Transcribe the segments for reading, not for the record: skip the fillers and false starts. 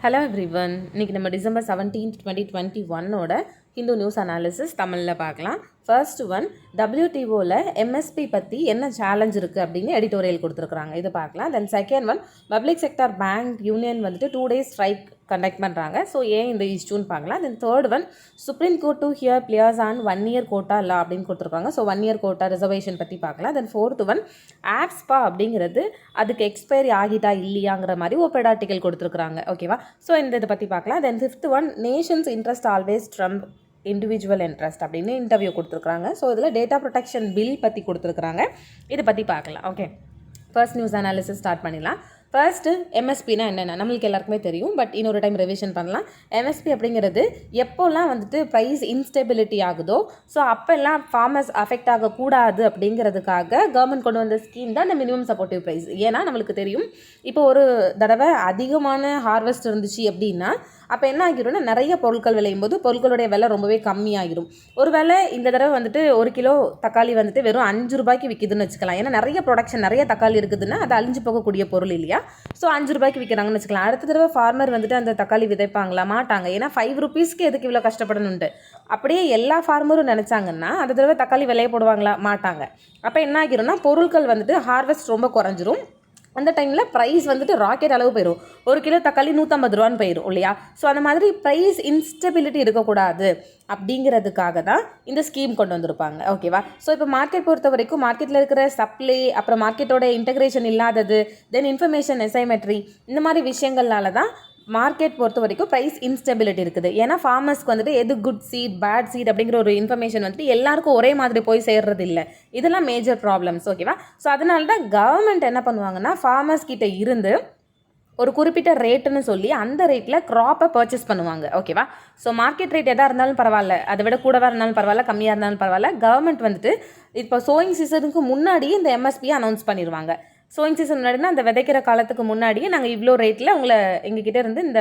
Hello everyone, இன்றைக்கி நம்ம December 17, 2021 Hindu news analysis தமிழில் பார்க்கலாம். ஃபர்ஸ்ட் ஒன், WTOவில் MSP பற்றி என்ன சேலஞ்ச் இருக்குது அப்படின்னு எடிட்டோரியல் கொடுத்துருக்குறாங்க, இது பார்க்கலாம். Then second one, public sector bank union வந்துட்டு 2 days ஸ்ட்ரைக் கண்டக்ட் பண்ணுறாங்க. ஸோ ஏன் இந்த இஷ்யூன்னு பார்க்கலாம். Then third one, Supreme Court to hear players on 1 year quota law அப்படின்னு கொடுத்துருக்காங்க. ஸோ 1 year கோட்டா ரிசர்வேஷன் பற்றி பார்க்கலாம். தென் ஃபோர்த் ஒன், ஆப்ஸ்பா அப்படிங்கிறது அதுக்கு எக்ஸ்பைரி ஆகிட்டா இல்லையாங்கிற மாதிரி ஒரு ஆர்டிக்கல் கொடுத்துருக்குறாங்க. ஓகேவா? ஸோ இந்த இதை பற்றி பார்க்கலாம். Then fifth one, Nations interest always Trump individual interest அப்படின்னு இன்டர்வியூ கொடுத்துருக்குறாங்க. ஸோ இதில் டேட்டா ப்ரொடெக்ஷன் பில் பற்றி கொடுத்துருக்குறாங்க, இதை பற்றி பார்க்கலாம். Okay, first news analysis start பண்ணிடலாம். ஃபர்ஸ்ட்டு எம்எஸ்பினா என்னென்ன நம்மளுக்கு எல்லாருக்குமே தெரியும், பட் இன்னொரு டைம் ரிவிஷன் பண்ணலாம். எம்எஸ்பி அப்படிங்கிறது எப்போல்லாம் வந்துட்டு ப்ரைஸ் இன்ஸ்டெபிலிட்டி ஆகுதோ ஸோ அப்போல்லாம் ஃபார்மர்ஸ் அஃபெக்ட் ஆகக்கூடாது அப்படிங்கிறதுக்காக கவர்மெண்ட் கொண்டு வந்த ஸ்கீம் தான் இந்த மினிமம் சப்போர்ட்டிவ் ப்ரைஸ். ஏன்னா நம்மளுக்கு தெரியும், இப்போ ஒரு தடவை அதிகமான ஹார்வெஸ்ட் இருந்துச்சு அப்படின்னா அப்போ என்ன ஆகிரும்னா நிறைய பொருட்கள் விளையும் போது பொருட்களுடைய விலை ரொம்பவே கம்மியாகிடும். ஒரு வேளை இந்த தடவை வந்துட்டு 1 கிலோ தக்காளி வந்துட்டு வெறும் 5 ரூபாய்க்கு விற்கிதுன்னு வச்சுக்கலாம். ஏன்னா நிறைய ப்ரொடக்ஷன் நிறைய தக்காளி இருக்குதுன்னா அது அழிஞ்சு போகக்கூடிய பொருள் இல்லையா? ஸோ 5 ரூபாய்க்கு விற்கிறாங்கன்னு வச்சுக்கலாம். அடுத்த தடவை ஃபார்மர் வந்துட்டு அந்த தக்காளி விதைப்பாங்களா? மாட்டாங்க. ஏன்னா 5 rupeesக்கு எதுக்கு இவ்வளோ கஷ்டப்படணுன்ட்டு. அப்படியே எல்லா ஃபார்மரும் நினச்சாங்கன்னா அந்த தடவை தக்காளி விலையை போடுவாங்களா? மாட்டாங்க. அப்போ என்ன ஆகிரும்னா பொருட்கள் வந்துட்டு ஹார்வெஸ்ட் ரொம்ப குறைஞ்சிரும். அந்த டைமில் ப்ரைஸ் வந்துட்டு ராக்கெட் அளவு போயிடும். 1 கிலோ தக்காளி 150 ரூபான்னு போயிடும் இல்லையா? ஸோ அந்த மாதிரி ப்ரைஸ் இன்ஸ்டெபிலிட்டி இருக்கக்கூடாது அப்படிங்கிறதுக்காக தான் இந்த ஸ்கீம் கொண்டு வந்திருப்பாங்க. ஓகேவா? ஸோ இப்போ மார்க்கெட் பொறுத்த வரைக்கும் மார்க்கெட்டில் இருக்கிற சப்ளை, அப்புறம் மார்க்கெட்டோட இன்டெகிரேஷன் இல்லாதது, தென் இன்ஃபர்மேஷன் அசைமெட்ரி, இந்த மாதிரி விஷயங்கள்னால தான் மார்க்கெட் பொறுத்த வரைக்கும் ப்ரைஸ் இன்ஸ்டெபிலிட்டி இருக்குது. ஏன்னா ஃபார்மர்ஸ்க்கு வந்துட்டு எது குட் சீட் பேட் சீட் அப்படிங்கிற ஒரு இன்ஃபர்மேஷன் வந்துட்டு எல்லாருக்கும் ஒரே மாதிரி போய் சேர்றது இல்லை. இதெல்லாம் மேஜர் ப்ராப்ளம்ஸ். ஓகேவா? ஸோ அதனால தான் கவர்மெண்ட் என்ன பண்ணுவாங்கன்னா ஃபார்மர்ஸ் கிட்ட இருந்து ஒரு குறிப்பிட்ட ரேட்டுன்னு சொல்லி அந்த ரேட்டில் க்ராப்பை பர்ச்சேஸ் பண்ணுவாங்க. ஓகேவா? ஸோ மார்க்கெட் ரேட் எதாக இருந்தாலும் பரவாயில்ல, அதை விட கூடவாக இருந்தாலும் பரவாயில்ல, கம்மியாக இருந்தாலும் பரவாயில்ல, கவர்மெண்ட் வந்துட்டு இப்போ சோயிங் சீசனுக்கு முன்னாடியே இந்த எம்எஸ்பியை அனௌன்ஸ் பண்ணிடுவாங்க. சோயிங் சீசன் முன்னாடினா அந்த விதைக்கிற காலத்துக்கு முன்னாடியே நாங்கள் இவ்வளோ ரேட்டில் உங்களை எங்ககிட்ட இருந்து இந்த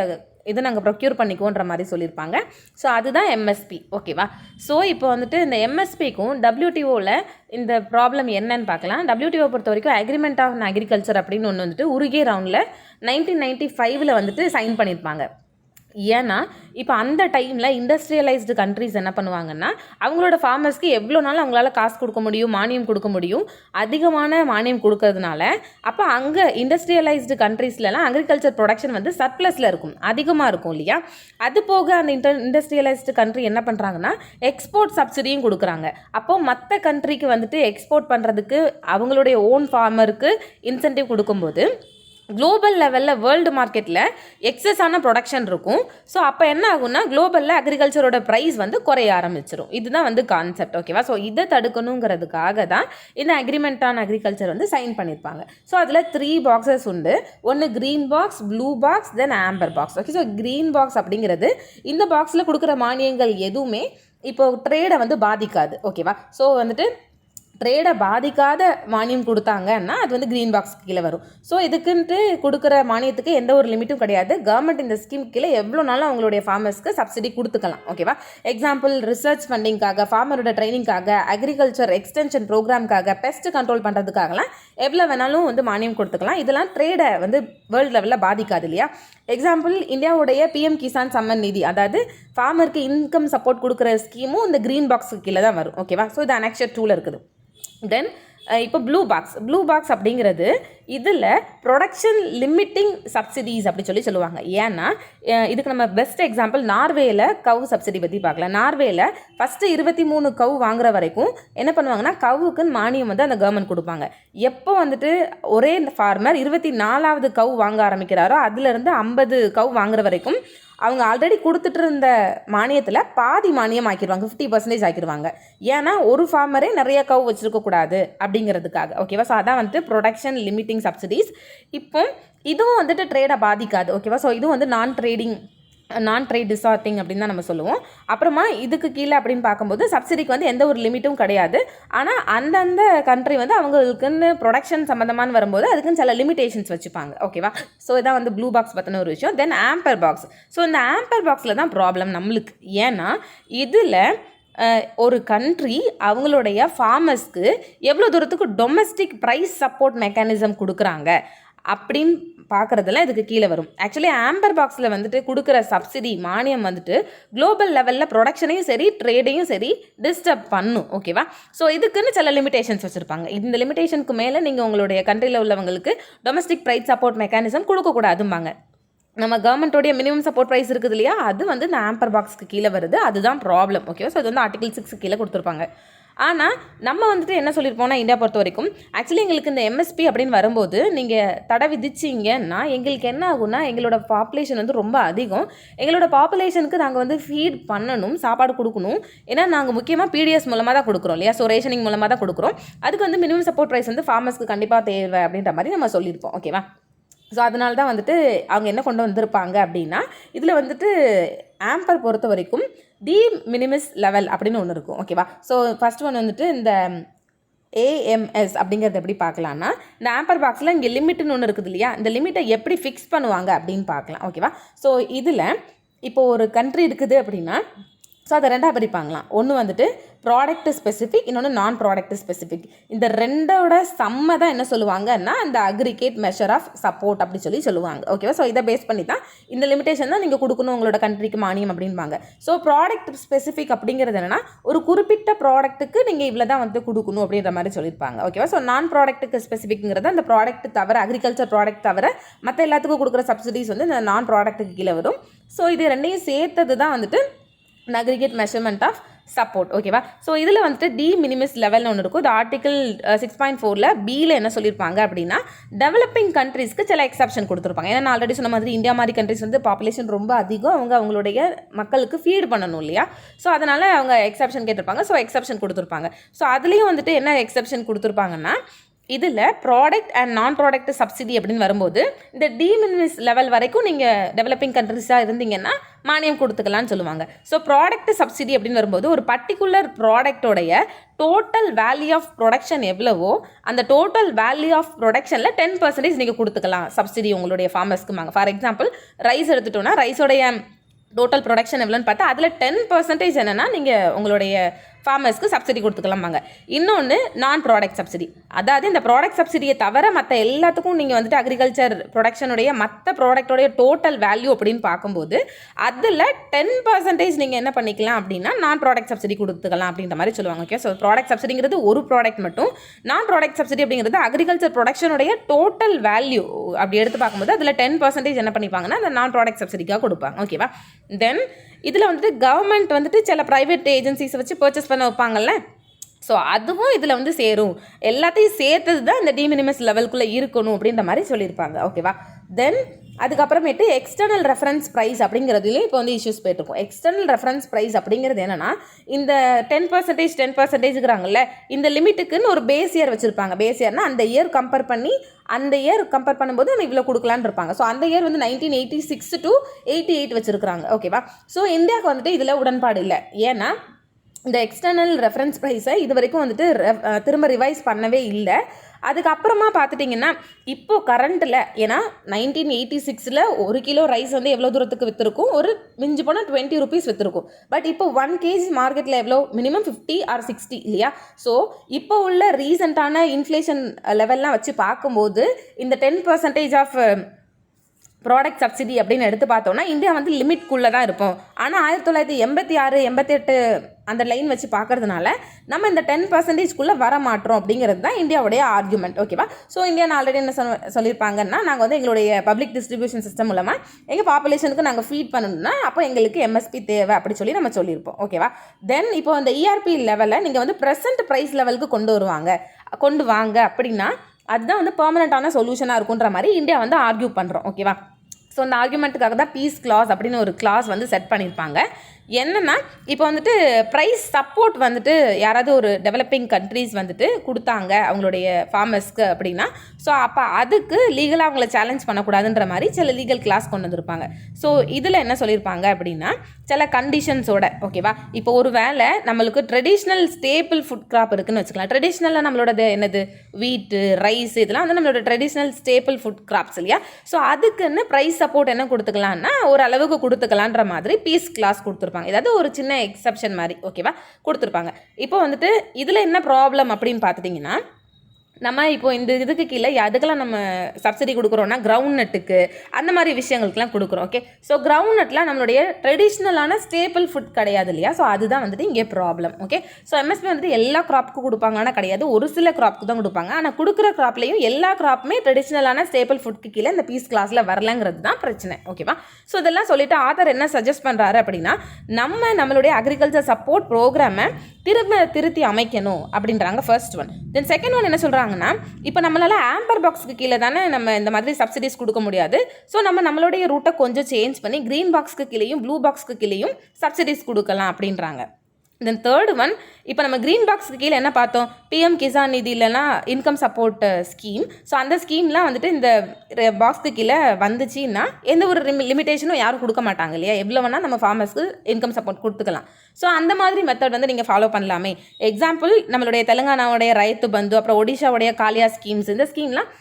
இதை நாங்கள் ப்ரொக்யூர் பண்ணிக்குவோன்ற மாதிரி சொல்லியிருப்பாங்க. ஸோ அதுதான் எம்எஸ்பி. ஓகேவா? ஸோ இப்போ வந்துட்டு இந்த எம்எஸ்பிக்கும் WTOவில் இந்த ப்ராப்ளம் என்னன்னு பார்க்கலாம். WTO பொறுத்த வரைக்கும் அக்ரிமெண்ட் ஆஃப் அக்ரிகல்ச்சர் அப்படின்னு ஒன்று வந்துட்டு உருகே ரவுண்டில் 1995 வந்துட்டு சைன் பண்ணியிருப்பாங்க. ஏன்னா இப்போ அந்த டைமில் இண்டஸ்ட்ரியலைஸ்டு கண்ட்ரிஸ் என்ன பண்ணுவாங்கன்னா அவங்களோட ஃபார்மர்ஸ்க்கு எவ்வளோ நாள் அவங்களால காசு கொடுக்க முடியும், மானியம் கொடுக்க முடியும், அதிகமான மானியம் கொடுக்கறதுனால அப்போ அங்கே இண்டஸ்ட்ரியலைஸ்டு கண்ட்ரீஸ்லாம் அக்ரிகல்ச்சர் ப்ரொடக்ஷன் வந்து சர்ப்ளஸில் இருக்கும், அதிகமாக இருக்கும் இல்லையா? அது போக அந்த இண்டஸ்ட்ரியலைஸ்டு கண்ட்ரி என்ன பண்ணுறாங்கன்னா எக்ஸ்போர்ட் சப்சிடியும் கொடுக்குறாங்க. அப்போது மற்ற கண்ட்ரிக்கு வந்துட்டு எக்ஸ்போர்ட் பண்ணுறதுக்கு அவங்களுடைய ஓன் ஃபார்மருக்கு இன்சென்டிவ் கொடுக்கும்போது குளோபல் லெவலில் வேர்ல்டு மார்க்கெட்டில் எக்ஸஸான ப்ரொடக்ஷன் இருக்கும். ஸோ அப்போ என்ன ஆகும்னா குளோபலில் அக்ரிகல்ச்சரோட ப்ரைஸ் வந்து குறைய ஆரம்பிச்சிடும். இதுதான் வந்து கான்செப்ட். ஓகேவா? ஸோ இதை தடுக்கணுங்கிறதுக்காக தான் இந்த அக்ரிமெண்ட் ஆன் அக்ரிகல்ச்சர் வந்து சைன் பண்ணியிருப்பாங்க. ஸோ அதில் 3 boxes உண்டு. ஒன்று green box, blue box, then amber box. Okay, so green box அப்படிங்கிறது இந்த பாக்ஸில் கொடுக்குற மானியங்கள் எதுவுமே இப்போ ட்ரேடை வந்து பாதிக்காது. ஓகேவா? ஸோ வந்துட்டு ட்ரேடை பாதிக்காத மானியம் கொடுத்தாங்கன்னா அது வந்து க்ரீன் பாக்ஸ் கீழே வரும். ஸோ இதுக்குன்ட்டு கொடுக்குற மானியத்துக்கு எந்த ஒரு லிமிட்டும் கிடையாது. கவர்மெண்ட் இந்த ஸ்கீம் கீழே எவ்வளோ நாளும் அவங்களுடைய ஃபார்மர்ஸ்க்கு சப்சிடி கொடுத்துக்கலாம். ஓகேவா? எக்ஸாம்பிள் ரிசர்ச் ஃபண்டிங்காக, ஃபார்மரோட ட்ரைனிங்காக, அக்ரிகல்ச்சர் எக்ஸ்டென்ஷன் ப்ரோக்ராம்காக, பெஸ்ட் கண்ட்ரோல் பண்ணுறதுக்காகலாம் எவ்வளோ வேணாலும் வந்து மானியம் கொடுத்துக்கலாம். இதெல்லாம் ட்ரேடை வந்து வேர்ல்டு லெவலில் பாதிக்காது இல்லையா? எக்ஸாம்பிள் இந்தியாவுடைய PM கிசான் சம்மன் நிதி, அதாவது ஃபார்மருக்கு இன்கம் சப்போர்ட் கொடுக்குற ஸ்கீமும் இந்த க்ரீன் பாக்ஸுக்கு கீழே தான் வரும். ஓகேவா? ஸோ இது அனெக்ஷர் 2ல் இருக்குது. தென் இப்போ ப்ளூ பாக்ஸ் அப்படிங்கிறது இதில் ப்ரொடக்ஷன் லிமிட்டிங் சப்சிடிஸ் அப்படி சொல்லுவாங்க. ஏன்னா இதுக்கு நம்ம பெஸ்ட் எக்ஸாம்பிள் நார்வேயில் கவு சப்சிடி பற்றி பார்க்கலாம். நார்வேயில் ஃபஸ்ட்டு 23 கவு வாங்குற வரைக்கும் என்ன பண்ணுவாங்கன்னா கவுக்குன்னு மானியம் வந்து அந்த கவர்மெண்ட் கொடுப்பாங்க. எப்போ வந்துட்டு ஒரே ஃபார்மர் 24வது கவு வாங்க ஆரம்பிக்கிறாரோ அதுலேருந்து 50 கவு வாங்குற வரைக்கும் அவங்க ஆல்ரெடி கொடுத்துட்டு இருந்த மானியத்தில் பாதி மானியம் ஆக்கிடுவாங்க, 50% ஆக்கிடுவாங்க. ஏன்னா ஒரு ஃபார்மரே நிறைய கவு வச்சுருக்கக்கூடாது அப்படிங்கிறதுக்காக. ஓகேவா? ஸோ அதான் வந்துட்டு ப்ரொடக்ஷன் லிமிட்டிங் சப்சிடிஸ். இப்போ இதுவும் வந்துட்டு ட்ரேடை பாதிக்காது. ஓகேவா? ஸோ இதுவும் வந்து நான் ட்ரேட் டிசார்டிங் அப்படின்னு தான் நம்ம சொல்லுவோம். அப்புறமா இதுக்கு கீழே அப்படின்னு பார்க்கும்போது சப்சிடிக்கு வந்து எந்த ஒரு லிமிட்டும் கிடையாது. ஆனால் அந்தந்த கண்ட்ரி வந்து அவங்களுக்குன்னு ப்ரொடக்ஷன் சம்மந்தமான வரும்போது அதுக்குன்னு சில லிமிடேஷன்ஸ் வச்சுப்பாங்க. ஓகேவா? ஸோ இதான் வந்து ப்ளூ பாக்ஸ் பற்றின ஒரு விஷயம். தென் ஆம்பர் பாக்ஸ். ஸோ இந்த ஆம்பர் பாக்ஸில் தான் ப்ராப்ளம் நம்மளுக்கு. ஏன்னா இதில் ஒரு கண்ட்ரி அவங்களுடைய ஃபார்மர்ஸ்க்கு எவ்வளோ தூரத்துக்கு டொமஸ்டிக் ப்ரைஸ் சப்போர்ட் மெக்கானிசம் கொடுக்குறாங்க அப்படின்னு பார்க்குறதுல இதுக்கு கீழே வரும். ஆக்சுவலி ஆம்பர் பாக்ஸில் வந்துட்டு கொடுக்குற சப்சிடி மானியம் வந்துட்டு குளோபல் லெவலில் ப்ரொடக்ஷனையும் சரி ட்ரேடையும் சரி டிஸ்டர்ப் பண்ணும். ஓகேவா? ஸோ இதுக்குன்னு சில லிமிடேஷன்ஸ் வச்சுருப்பாங்க. இந்த லிமிடேஷனுக்கு மேலே நீங்கள் உங்களுடைய கண்ட்ரியில் உள்ளவங்களுக்கு டொமஸ்டிக் ப்ரைஸ் சப்போர்ட் மெக்கானிசம் கொடுக்கக்கூடாதும்பாங்க. நம்ம கவர்மெண்ட்டோடைய மினிமம் சப்போர்ட் ப்ரைஸ் இருக்குது இல்லையா, அது வந்து இந்த ஆம்பர் பாக்ஸ்க்கு கீழே வருது. அதுதான் ப்ராப்ளம். ஓகேவா? ஸோ இது வந்து ஆர்டிகல் 6 கீழே கொடுத்துருப்பாங்க. ஆனால் நம்ம வந்துட்டு என்ன சொல்லியிருப்போம்னா, இந்தியா பொறுத்த வரைக்கும் ஆக்சுவலி எங்களுக்கு இந்த எம்எஸ்பி அப்படின்னு வரும்போது நீங்கள் தடை விதிச்சிங்கன்னா எங்களுக்கு என்ன ஆகும்னா, எங்களோட பாப்புலேஷன் வந்து ரொம்ப அதிகம். எங்களோட பாப்புலேஷனுக்கு நாங்கள் வந்து ஃபீட் பண்ணணும், சாப்பாடு கொடுக்கணும். ஏன்னா நாங்கள் முக்கியமாக பிடிஎஸ் மூலமாக தான் கொடுக்குறோம் இல்லையா, ஸோ ரேஷனிங் மூலமாக தான் கொடுக்குறோம். அதுக்கு வந்து மினிமம் சப்போர்ட் ப்ரைஸ் வந்து ஃபார்மர்ஸ்க்கு கண்டிப்பாக தேவை அப்படின்ற மாதிரி நம்ம சொல்லியிருப்போம். ஓகேவா? ஸோ அதனால தான் வந்துட்டு அவங்க என்ன கொண்டு வந்திருப்பாங்க அப்படின்னா, இதில் வந்துட்டு ஆம்பர் பொறுத்த வரைக்கும் டி மினிமிஸ் லெவல் அப்படின்னு ஒன்று இருக்கும். ஓகேவா? ஸோ ஃபஸ்ட் ஒன் வந்துட்டு இந்த ஏஎம்எஸ் அப்படிங்கிறது எப்படி பார்க்கலான்னா, இந்த ஆம்பர் பாக்ஸில் இங்கே லிமிட்னு ஒன்று இருக்குது இல்லையா, இந்த லிமிட்டை எப்படி ஃபிக்ஸ் பண்ணுவாங்க அப்படின்னு பார்க்கலாம். ஓகேவா? ஸோ இதில் இப்போது ஒரு கண்ட்ரி இருக்குது அப்படின்னா, ஸோ அதை ரெண்டாக பிரிப்பாங்களாம். ஒன்று வந்துட்டு ப்ராடக்ட் ஸ்பெசிஃபிக், இன்னொன்று நான் ப்ராடக்ட் ஸ்பெசிஃபிக். இந்த ரெண்டோட சம்மை தான் என்ன சொல்லுவாங்கன்னா அந்த அக்ரிகேட் மெஷர் ஆஃப் சப்போர்ட் அப்படி சொல்லுவாங்க. ஓகேவா? ஸோ இதை பேஸ் பண்ணி தான் இந்த லிமிடேஷன் தான் நீங்கள் கொடுக்கணும் உங்களோட கண்ட்ரிக்கு மானியம் அப்படின்பாங்க. ஸோ ப்ராடக்ட் ஸ்பெசிஃபிக் அப்படிங்கிறது என்னென்னா, ஒரு குறிப்பிட்ட ப்ராடக்ட்டுக்கு நீங்கள் இவ்வளோ தான் வந்து கொடுக்கணும் அப்படின்ற மாதிரி சொல்லியிருப்பாங்க. ஓகேவா? ஸோ நான் ப்ராடக்ட்டுக்கு ஸ்பெசிஃபிக்ங்கிறது அந்த ப்ராடக்ட் தவிர, அக்ரிகல்ச்சர் ப்ராடக்ட் தவிர மற்ற எல்லாத்துக்கும் கொடுக்குற சப்சிடிஸ் வந்து இந்த நான் ப்ராடக்ட்டுக்கு கீழே வரும். ஸோ இது ரெண்டையும் சேர்த்தது தான் வந்துட்டு அக்ரிகேட் மெஷர்மெண்ட் ஆஃப் சப்போர்ட். ஓகேவா? ஸோ இதில் வந்துட்டு டி மினிமிஸ் லெவல்னு ஒன்று இருக்கும். இது ஆர்டிகல் 6.4 பியில் என்ன சொல்லியிருப்பாங்க அப்படின்னா, டெவலப்பிங் கண்ட்ரீஸ்க்கு சில எக்ஸப்ஷன் கொடுத்துருப்பாங்க. ஏன்னா நான் ஆல்ரெடி சொன்ன மாதிரி இந்தியா மாதிரி கண்ட்ரிஸ் வந்து பாப்புலேஷன் ரொம்ப அதிகம், அவங்களுடைய மக்களுக்கு ஃபீட் பண்ணணும் இல்லையா, ஸோ அதனால் அவங்க எக்ஸப்ஷன் கேட்டிருப்பாங்க. ஸோ எக்ஸப்ஷன் கொடுத்துருப்பாங்க. ஸோ அதுலேயும் வந்துட்டு என்ன எக்ஸப்ஷன் கொடுத்துருப்பாங்கன்னா, இதில் ப்ராடக்ட் அண்ட் நான் ப்ராடக்ட் சப்சிடி அப்படின்னு வரும்போது இந்த டிமினிமிஸ் லெவல் வரைக்கும் நீங்கள் டெவலப்பிங் கண்ட்ரிஸாக இருந்தீங்கன்னா மானியம் கொடுத்துக்கலான்னு சொல்லுவாங்க. ஸோ ப்ராடக்ட் சப்சிடி அப்படின்னு வரும்போது ஒரு பர்டிகுலர் ப்ராடக்டோடைய டோட்டல் வேல்யூ ஆஃப் ப்ரொடக்ஷன் எவ்வளவோ அந்த டோட்டல் வேல்யூ ஆஃப் ப்ரொடக்ஷனில் 10% நீங்கள் கொடுத்துக்கலாம் சப்சிடி உங்களுடைய ஃபார்மர்ஸ்க்குமாங்க. ஃபார் எக்ஸாம்பிள் ரைஸ் எடுத்துட்டோன்னா ரைஸோடைய டோட்டல் ப்ரொடக்ஷன் எவ்வளோன்னு பார்த்தா அதில் 10% என்னென்னா நீங்கள் உங்களுடைய ஃபார்மர்ஸ்க்கு சப்சிடி கொடுத்துக்கலாமாங்க. இன்னொன்று நான் ப்ராடக்ட் சப்சிடி, அதாவது இந்த ப்ராடக்ட் சப்சிடியை தவிர மற்ற எல்லாத்துக்கும் நீங்கள் வந்துட்டு அக்ரிகல்ச்சர் ப்ரொடக்ஷனுடைய மற்ற ப்ராடக்டோடைய டோட்டல் வேல்யூ அப்படின்னு பார்க்கும்போது அதில் 10% நீங்கள் என்ன பண்ணிக்கலாம் அப்படின்னா நான் ப்ராடக்ட் சப்சிடி கொடுத்துக்கலாம் அப்படின்ற மாதிரி சொல்லுவாங்க. ஓகே? ஸோ ப்ராடக்ட் சப்சிடிங்கிறது ஒரு ப்ராடக்ட் மட்டும், நான் ப்ராடக்ட் சப்சிடி அப்படிங்கிறது அக்ரிகல்ச்சர் ப்ரொடக்ஷனுடைய டோட்டல் வேல்யூ அப்படி எடுத்து பார்க்கும்போது அதில் 10% என்ன பண்ணிப்பாங்கன்னா அந்த நான் ப்ராடக்ட் சப்சிடிக்காக கொடுப்பாங்க. ஓகேவா? தென் இதில் வந்துட்டு கவர்மெண்ட் வந்துட்டு சில ப்ரைவேட் ஏஜென்சிஸை வச்சு பர்ச்சேஸ் பண்ண வைப்பாங்கல்ல, ஸோ அதுவும் இதில் வந்து சேரும். எல்லாத்தையும் சேர்த்தது தான் இந்த டிமினிமஸ் லெவலுக்குள்ளே இருக்கணும் அப்படின்ற மாதிரி சொல்லியிருப்பாங்க. ஓகேவா? தென் அதுக்கப்புறமேட்டு எக்ஸ்டர்னல் ரெஃபரன்ஸ் ப்ரைஸ் அப்படிங்கிறதுலையும் இப்போ வந்து இஷ்யூஸ் போயிட்டுருக்கும். எக்ஸ்டர்னல் ரெஃபரன்ஸ் ப்ரைஸ் அப்படிங்கிறது என்னென்னா, இந்த 10%ங்கிறாங்கல்ல, இந்த லிமிட்டுக்குன்னு ஒரு பேஸ் இயர் வச்சுருப்பாங்க. பேஸ் இயர்னால் அந்த இயர் கம்பேர் பண்ணி அந்த இயர் கம்பேர் பண்ணும்போது நம்ம இவ்வளோ கொடுக்கலான்னு இருப்பாங்க. ஸோ அந்த இயர் வந்து 1986 to 88 வச்சுருக்காங்க. ஓகேவா? ஸோ இந்தியாவுக்கு வந்துட்டு இதில் உடன்பாடு இல்லை. ஏன்னா இந்த எக்ஸ்டர்னல் ரெஃபரன்ஸ் ப்ரைஸை இது வரைக்கும் வந்துட்டு திரும்ப ரிவைஸ் பண்ணவே இல்லை. அதுக்கப்புறமா பார்த்துட்டிங்கன்னா இப்போது கரண்ட்டில், ஏன்னா 1986 1 கிலோ ரைஸ் வந்து எவ்வளோ தூரத்துக்கு விற்றுருக்கும், ஒரு மிஞ்சி போனால் 20 rupees விற்றுருக்கும். பட் இப்போ 1 kg மார்க்கெட்டில் எவ்வளோ, மினிமம் 50 or 60 இல்லையா? ஸோ இப்போ உள்ள ரீசெண்டான இன்ஃப்ளேஷன் லெவல்லாம் வச்சு பார்க்கும்போது இந்த 10% ஆஃப் ப்ராடக்ட் சப்சிடி அப்படின்னு எடுத்து பார்த்தோன்னா இந்தியா வந்து லிமிட்குள்ளே தான் இருப்போம். ஆனால் 1986, 88 அந்த லைன் வச்சு பார்க்கறதுனால நம்ம இந்த 10%க்குள்ளே வர மாட்டோம் அப்படிங்கிறது தான் இந்தியாவுடைய ஆர்குமெண்ட். ஓகேவா? ஸோ இந்தியா ஆல்ரெடி என்ன சொல்லியிருப்பாங்கன்னா, நாங்கள் வந்து எங்களுடைய பப்ளிக் டிஸ்ட்ரிபியூஷன் சிஸ்டம் மூலமாக எங்கள் பாப்புலேஷனுக்கு நாங்கள் ஃபீட் பண்ணணும்னா அப்போ எங்களுக்கு எம்எஸ்பி தேவை அப்படி சொல்லி நம்ம சொல்லியிருப்போம். ஓகேவா? தென் இப்போ அந்த இஆர்பி லெவலில் நீங்கள் வந்து ப்ரெசென்ட் ப்ரைஸ் லெவலுக்கு கொண்டு வாங்க அப்படின்னா அதுதான் வந்து பெர்மனண்ட்டான சொல்யூஷனாக இருக்குன்ற மாதிரி இந்தியா வந்து ஆர்கியூ பண்ணுறோம். ஓகேவா? ஸோ அந்த ஆர்குமெண்ட்டுக்காக தான் பீஸ் கிளாஸ் அப்படின்னு ஒரு கிளாஸ் வந்து செட் பண்ணியிருப்பாங்க. என்னென்னா இப்போ வந்துட்டு ப்ரைஸ் சப்போர்ட் வந்துட்டு யாராவது ஒரு டெவலப்பிங் கண்ட்ரீஸ் வந்துட்டு கொடுத்தாங்க அவங்களுடைய ஃபார்மர்ஸ்க்கு அப்படின்னா, ஸோ அப்போ அதுக்கு லீகலாக அவங்கள சேலஞ்ச் பண்ணக்கூடாதுன்ற மாதிரி சில லீகல் கிளாஸ் கொண்டு வந்திருப்பாங்க. ஸோ இதில் என்ன சொல்லியிருப்பாங்க அப்படின்னா, சில கண்டிஷன்ஸோட. ஓகேவா? இப்போ ஒரு வேளை நம்மளுக்கு ட்ரெடிஷ்னல் ஸ்டேபிள் ஃபுட் கிராப் இருக்குதுன்னு வச்சுக்கலாம். ட்ரெடிஷ்னலாக நம்மளோடது என்னது, வீட்டு, ரைஸ், இதெல்லாம் வந்து நம்மளோட ட்ரெடிஷ்னல் ஸ்டேபிள் ஃபுட் கிராப்ஸ் இல்லையா? ஸோ அதுக்குன்னு ப்ரைஸ் சப்போர்ட் என்ன கொடுத்துக்கலான்னா ஒரு அளவுக்கு கொடுத்துக்கலான்ற மாதிரி பீஸ் கிளாஸ் கொடுத்துருப்பாங்க. ஏதாவது ஒரு சின்ன எக்ஸப்ஷன் மாதிரி. ஓகேவா? கொடுத்துருப்பாங்க. இப்போ வந்துட்டு இதில் என்ன ப்ராப்ளம் அப்படின்னு பார்த்துட்டிங்கன்னா, நம்ம இப்போ இந்த இதுக்கு கீழே அதுக்கெல்லாம் நம்ம சப்சிடி கொடுக்குறோன்னா கிரவுண்ட் நட்டுக்கு அந்த மாதிரி விஷயங்களுக்குலாம் கொடுக்குறோம். ஓகே, ஸோ கிரவுண்ட் நட்லாம் நம்மளுடைய ட்ரெடிஷ்னலான ஸ்டேபிள் ஃபுட் கிடையாது இல்லையா? ஸோ அதுதான் வந்துட்டு இங்கே ப்ராப்ளம். ஓகே, ஸோ எம்எஸ்பி வந்துட்டு எல்லா க்ராப்புக்கும் கொடுப்பாங்கன்னா கிடையாது, ஒரு சில க்ராப்புக்கு தான் கொடுப்பாங்க. ஆனால் கொடுக்குற க்ராப்லேயும் எல்லா க்ராப்புமே ட்ரெடிஷ்னலான ஸ்டேபிள் ஃபுட்க்கு கீழே இந்த பீஸ் கிளாஸில் வரலங்கிறது தான் பிரச்சனை. ஓகேவா? ஸோ இதெல்லாம் சொல்லிட்டு ஆத்தர் என்ன சஜஸ்ட் பண்ணுறாரு அப்படின்னா, நம்மளுடைய அக்ரிகல்ச்சர் சப்போர்ட் ப்ரோக்ராமை திருத்தி அமைக்கணும் அப்படின்றாங்க ஃபர்ஸ்ட் ஒன். தென் செகண்ட் ஒன் என்ன சொல்கிறாங்கன்னா, இப்போ நம்மளால் ஆம்பர் பாக்ஸுக்கு கீழே தானே நம்ம இந்த மாதிரி சப்சிடிஸ் கொடுக்க முடியாது. ஸோ நம்மளுடைய ரூட்டை கொஞ்சம் சேஞ்ச் பண்ணி க்ரீன் பாக்ஸ்க்கு கீழேயும் ப்ளூ பாக்ஸ்க்கு கீழேயும் சப்சிடிஸ் கொடுக்கலாம் அப்படின்றாங்க. தென் தேர்ட் ஒன், இப்போ நம்ம க்ரீன் பாக்ஸுக்கு கீழே என்ன பார்த்தோம், பிஎம் கிசான் நிதி இல்லைனா இன்கம் சப்போர்ட் ஸ்கீம். ஸோ அந்த ஸ்கீம்லாம் வந்துட்டு இந்த பாக்ஸுக்கு கீழே வந்துச்சுன்னா எந்த ஒரு லிமிட்டேஷனும் யாரும் கொடுக்க மாட்டாங்க இல்லையா? எவ்வளோ வேணால் நம்ம ஃபார்மர்ஸ்க்கு இன்கம் சப்போர்ட் கொடுத்துக்கலாம். ஸோ அந்த மாதிரி மெத்தட் வந்து நீங்கள் ஃபாலோ பண்ணலாமே. எக்ஸாம்பிள், நம்மளுடைய தெலுங்கானாவுடைய ரைத்து பந்து, அப்புறம் ஒடிஷாவுடைய காலியா ஸ்கீம்ஸ், இந்த ஸ்கீம்லாம்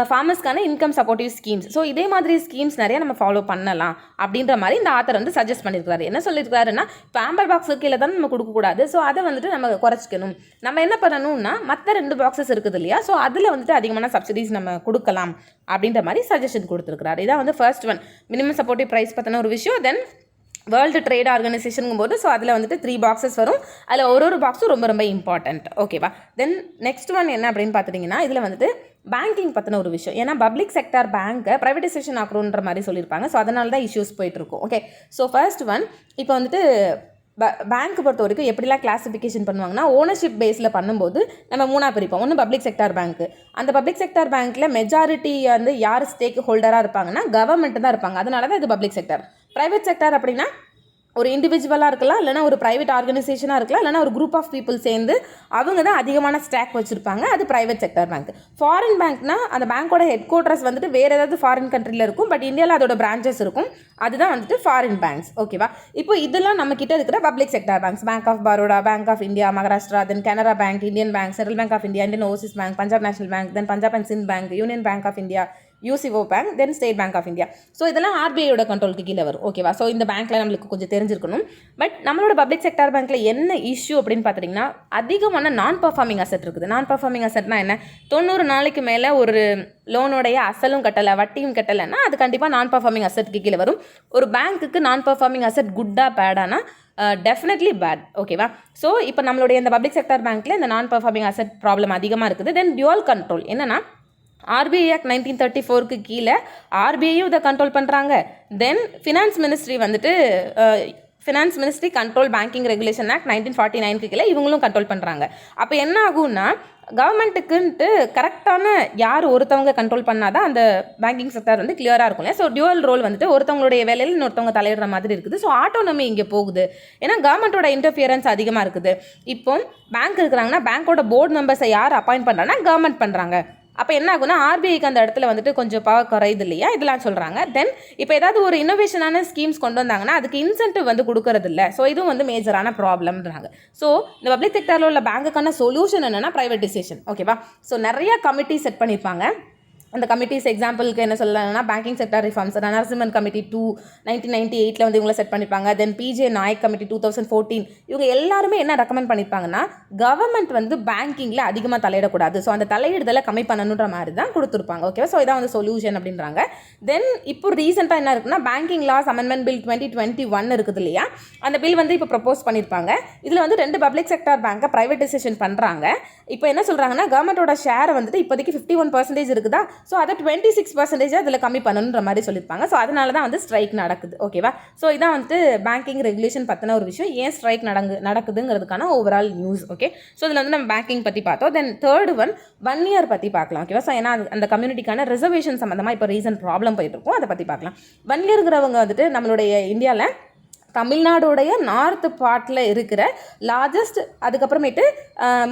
ஃபார்மர்ஸ்க்கான இன்கம் சப்போர்ட்டிவ் ஸ்கீம்ஸ். ஸோ இதே மாதிரி ஸ்கீம்ஸ் நிறைய நம்ம ஃபாலோ பண்ணலாம் அப்படின்ற மாதிரி இந்த ஆத்தர் வந்து சஜஸ்ட் பண்ணியிருக்காரு. என்ன சொல்லியிருக்காருன்னா, இப்போ ஆம்பர் பாக்ஸுக்கு கீழே தான் நம்ம கொடுக்கக்கூடாது. ஸோ அதை வந்துட்டு நம்ம குறைச்சிக்கணும். நம்ம என்ன பண்ணணும்னா, மற்ற 2 பாக்ஸஸ் இருக்குது இல்லையா? ஸோ அதில் வந்துட்டு அதிகமான சப்சிடிஸ் நம்ம கொடுக்கலாம் அப்படின்ற மாதிரி சஜஷன் கொடுத்துருக்காரு. இதான் வந்து first one, minimum supportive price பற்றின ஒரு விஷயம். தென் வேர்ல்டு ட்ரேட் ஆர்கனைசேஷனுங்கும் போது ஸோ அதில் வந்துட்டு 3 பாக்ஸஸ் வரும். அதில் ஒரு பாக்ஸும் ரொம்ப ரொம்ப இம்பார்ட்டண்ட். ஓகேவா? தென் நெக்ஸ்ட் ஒன் என்ன அப்படின்னு பார்த்துட்டிங்கன்னா, இதில் வந்துட்டு பேங்கிங் பற்றின ஒரு விஷயம். ஏன்னா பப்ளிக் செக்டார் பேங்க்கை ப்ரைவேடைசேஷன் ஆக்கணுன்ற மாதிரி சொல்லியிருப்பாங்க. ஸோ அதனால தான் இஷ்யூஸ் போயிட்டுருக்கும். ஓகே, ஸோ ஃபர்ஸ்ட் ஒன், இப்போ வந்துட்டு பேங்க் பொறுத்த வரைக்கும் எப்படிலாம் கிளாஸிஃபிகேஷன் பண்ணுவாங்கன்னா, ஓனர்ஷிப் பேஸில் பண்ணும்போது நம்ம 3ஆக பிரிப்போம். ஒன்று பப்ளிக் செக்டார் பேங்க். அந்த பப்ளிக் செக்டார் பேங்க்கில் மெஜாரிட்டி வந்து யார் ஸ்டேக் ஹோல்டராக இருப்பாங்கன்னா கவர்மெண்ட் தான் இருப்பாங்க. அதனால தான் இது பப்ளிக் செக்டார். ப்ரைவேட் செக்டார் அப்படின்னா ஒரு இண்டிவிஜுவலாக இருக்கலாம், இல்லைனா ஒரு ப்ரைவேட் ஆர்கனைசேஷனாக இருக்கலாம், இல்லைனா ஒரு குரூப் ஆஃப் பீப்புள் சேர்ந்து அவங்க தான் அதிகமான ஸ்டாக் வச்சுருப்பாங்க. அது ப்ரைவேட் செக்டர் பேங்க். ஃபாரின் பேங்க்னா அந்த பேங்க்கோட ஹெட் குவார்ட்டர்ஸ் வந்துட்டு வேறு ஏதாவது ஃபாரின் கண்ட்ரியில் இருக்கும், பட் இந்தியாவில் அதோட பிரான்ச்சஸ் இருக்கும். அதுதான் வந்துட்டு ஃபாரின் பேங்க்ஸ். ஓகேவா? இப்போ இதெல்லாம் நம்ம கிட்ட இருக்கிற public sector banks. Bank of Baroda, bank of India, Maharashtra, then Canara bank, Indian bank, central bank of India, Indian overseas bank, Punjab national bank, then Punjab and Sind bank, union bank of India, UCO bank, then state bank of India. So இதெல்லாம் ஆர்பிஐயோட கண்ட்ரோலுக்கு கீழே வரும். ஓகேவா? So இந்த பேங்க்கில் நம்மளுக்கு கொஞ்சம் தெரிஞ்சிருக்கணும். பட் நம்மளோட பப்ளிக் செக்டார் பேங்க்கில் என்ன இஷ்யூ அப்படின்னு பார்த்துட்டிங்கன்னா, அதிகமான நான் பர்ஃபார்மிங் அசெட் இருக்குது. நான் பர்ஃபார்மிங் அசெட்னா என்ன? 90 நாளைக்கு மேலே ஒரு லோனுடைய அசலும் கட்டலை, வட்டியும் கட்டலைன்னா அது கண்டிப்பாக நான் பர்ஃபார்மிங் அசெட்டுக்கு கீழே வரும். ஒரு பேங்க்குக்கு நான் பர்ஃபார்மிங் அசெட் குட்டாக பேடானா டெஃபினெட்லி பேட். ஓகேவா? ஸோ இப்போ நம்மளுடைய இந்த பப்ளிக் செக்டார் பேங்க்கில் இந்த நான் பர்ஃபார்மிங் அசெட் ப்ராப்ளம் அதிகமாக இருக்குது. தென் டியூவல் கண்ட்ரோல் என்னன்னா, RBI Act 1934க்கு கீழே ஆர்பிஐயும் இதை கண்ட்ரோல் பண்ணுறாங்க. தென் ஃபினான்ஸ் மினிஸ்ட்ரி வந்துட்டு finance ministry control banking regulation act 1949க்கு கீழே இவங்களும் கண்ட்ரோல் பண்ணுறாங்க. அப்போ என்ன ஆகும்னா, கவர்மெண்ட்டுக்குன்ட்டு கரெக்டான யார் ஒருத்தவங்க கண்ட்ரோல் பண்ணாதான் அந்த பேங்கிங் செக்டர் வந்து கிளியராக இருக்கும் இல்லையா? ஸோ டியூவல் ரோல் வந்துட்டு ஒருத்தவங்களுடைய வேலையில் இன்னொருத்தவங்க தலையிடுற மாதிரி இருக்குது. ஸோ ஆட்டோனமி இங்கே போகுது. ஏன்னா கவர்மெண்ட்டோட இன்டர்ஃபியரன்ஸ் அதிகமாக இருக்குது. இப்போ பேங்க் இருக்கிறாங்கன்னா பேங்க்கோட போர்டு மெம்பர்ஸை யார் அப்பாயிண்ட் பண்ணுறாங்கன்னா கவர்மெண்ட் பண்ணுறாங்க. அப்போ என்ன ஆகுனா, ஆர்பிஐக்கு அந்த இடத்துல வந்துட்டு கொஞ்சம் பவர் குறையுது இல்லையா? இதெல்லாம் சொல்கிறாங்க. தென் இப்போ ஏதாவது ஒரு இன்னோவேஷனான ஸ்கீம்ஸ் கொண்டு வந்தாங்கன்னா அதுக்கு இன்சென்டிவ் வந்து கொடுக்கறது இல்லை. ஸோ இதுவும் வந்து மேஜரான ப்ராப்ளம்ன்றாங்க. ஸோ இந்த பப்ளிக் செக்டரில் உள்ள பேங்குக்கான சொல்யூஷன் என்னென்னா ப்ரைவேட்டைசேஷன். ஓகேவா? ஸோ நிறைய கமிட்டி செட் பண்ணியிருப்பாங்க. அந்த கமிட்டிஸ் எக்ஸாம்பிளுக்கு என்ன சொல்லலாம்னா, banking sector reforms Narasimhan committee 2 1998 வந்து இவங்களை செட் பண்ணியிருப்பாங்க. தென் பிஜே நாயக் கமிட்டி 2014. இவங்க எல்லாருமே என்ன ரெக்கமெண்ட் பண்ணியிருப்பாங்கன்னா, கவர்மெண்ட் வந்து பேங்கிங்கில் அதிகமாக தலையிடக்கூடாது. ஸோ அந்த தலையிடுதலை கம்மி பண்ணணுன்ற மாதிரி தான் கொடுத்துருப்பாங்க. ஓகேவா? ஸோ இதான் வந்து சொல்யூஷன் அப்படின்றாங்க. தென் இப்போ ரீசெண்டாக என்ன இருக்குன்னா, பேங்கிங் லாஸ் அமெண்ட்மெண்ட் பில் 2021 இருக்குது இல்லையா? அந்த பில் வந்து இப்போ ப்ரப்போஸ் பண்ணியிருப்பாங்க. இதில் வந்து 2 பப்ளிக் செக்டர் பேங்கை ப்ரைவேட்டைசேஷன் பண்ணுறாங்க. இப்போ என்ன சொல்கிறாங்கன்னா, கவர்மெண்ட்டோட ஷேர் வந்துட்டு இப்போதைக்கு 51% இருக்குதா? ஸோ அதை 26% அதில் கம்மி பண்ணணுன்ற மாதிரி சொல்லியிருப்பாங்க. ஸோ அதனால தான் வந்து ஸ்ட்ரைக் நடக்குது. ஓகேவா? ஸோ இதான் வந்துட்டு பேங்கிங் ரெகுலேஷன் பற்றின ஒரு விஷயம். ஏன் ஸ்ட்ரைக் நடக்குதுங்கிறதுக்கான ஓவரால் நியூஸ். ஓகே, ஸோ இதில் வந்து நம்ம பேங்கிங் பற்றி பார்த்தோம். தென் தேர்ட் ஒன் இயர் பற்றி பார்க்கலாம். ஓகேவா? ஸோ ஏன்னா அந்த கம்யூனிட்டிக்கான ரிசர்வேஷன் சம்மந்தமாக இப்போ ரீசன்ட் ப்ராப்ளம் போயிட்டு இருக்கும். அதை பற்றி பார்க்கலாம். 1 இயர்ங்கிறவங்க வந்துட்டு நம்மளுடைய இந்தியாவில் தமிழ்நாடுடைய நார்த் பார்ட்டில் இருக்கிற லார்ஜஸ்ட், அதுக்கப்புறமேட்டு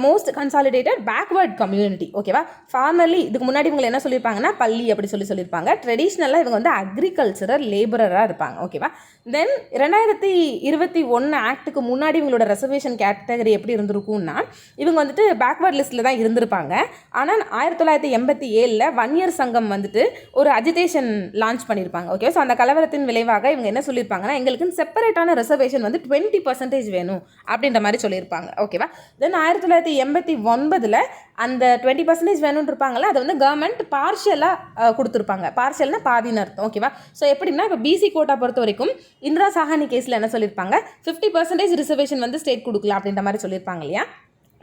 மோஸ்ட் கன்சாலிடேட்டட் பேக்வேர்ட் கம்யூனிட்டி. ஓகேவா? ஃபார்மலி இதுக்கு முன்னாடி இவங்க என்ன சொல்லியிருப்பாங்கன்னா பள்ளி அப்படி சொல்லியிருப்பாங்க. ட்ரெடிஷ்னலாக இவங்க வந்து அக்ரிகல்ச்சரல் லேபரராக இருப்பாங்க. ஓகேவா? தென் 2021 ஆக்டுக்கு முன்னாடி இவங்களோட ரிசர்வேஷன் கேட்டகரி எப்படி இருந்திருக்கும்னா, இவங்க வந்துட்டு பேக்வேர்ட் லிஸ்ட்டில் தான் இருந்திருப்பாங்க. ஆனால் 1987 1 இயர் சங்கம் வந்துட்டு ஒரு அஜிடேஷன் லான்ச் பண்ணியிருப்பாங்க. ஓகே, ஸோ அந்த கலவரத்தின் விளைவாக இவங்க என்ன சொல்லியிருப்பாங்கன்னா, எங்களுக்கு செப்பரேட் மாடரேட்டான ரிசர்வேஷன் வந்து 20% வேணும் அப்படின்ற மாதிரி சொல்லியிருப்பாங்க. ஓகேவா. தென் 1989 அந்த 20% வேணும்னு இருப்பாங்கல்ல, அதை வந்து கவர்மெண்ட் பார்ஷியலாக கொடுத்துருப்பாங்க. பார்ஷியல்னா பாதின்னு அர்த்தம். ஓகேவா. ஸோ எப்படின்னா இப்போ பிசி கோட்டா பொறுத்த வரைக்கும் இந்திரா சாஹானி கேஸில் என்ன சொல்லியிருப்பாங்க, 50% ரிசர்வேஷன் வந்து ஸ்டேட் கொடுக்கலாம் அப்படின்ற மாதிரி சொல்லியிருப்பாங்க இல்லையா.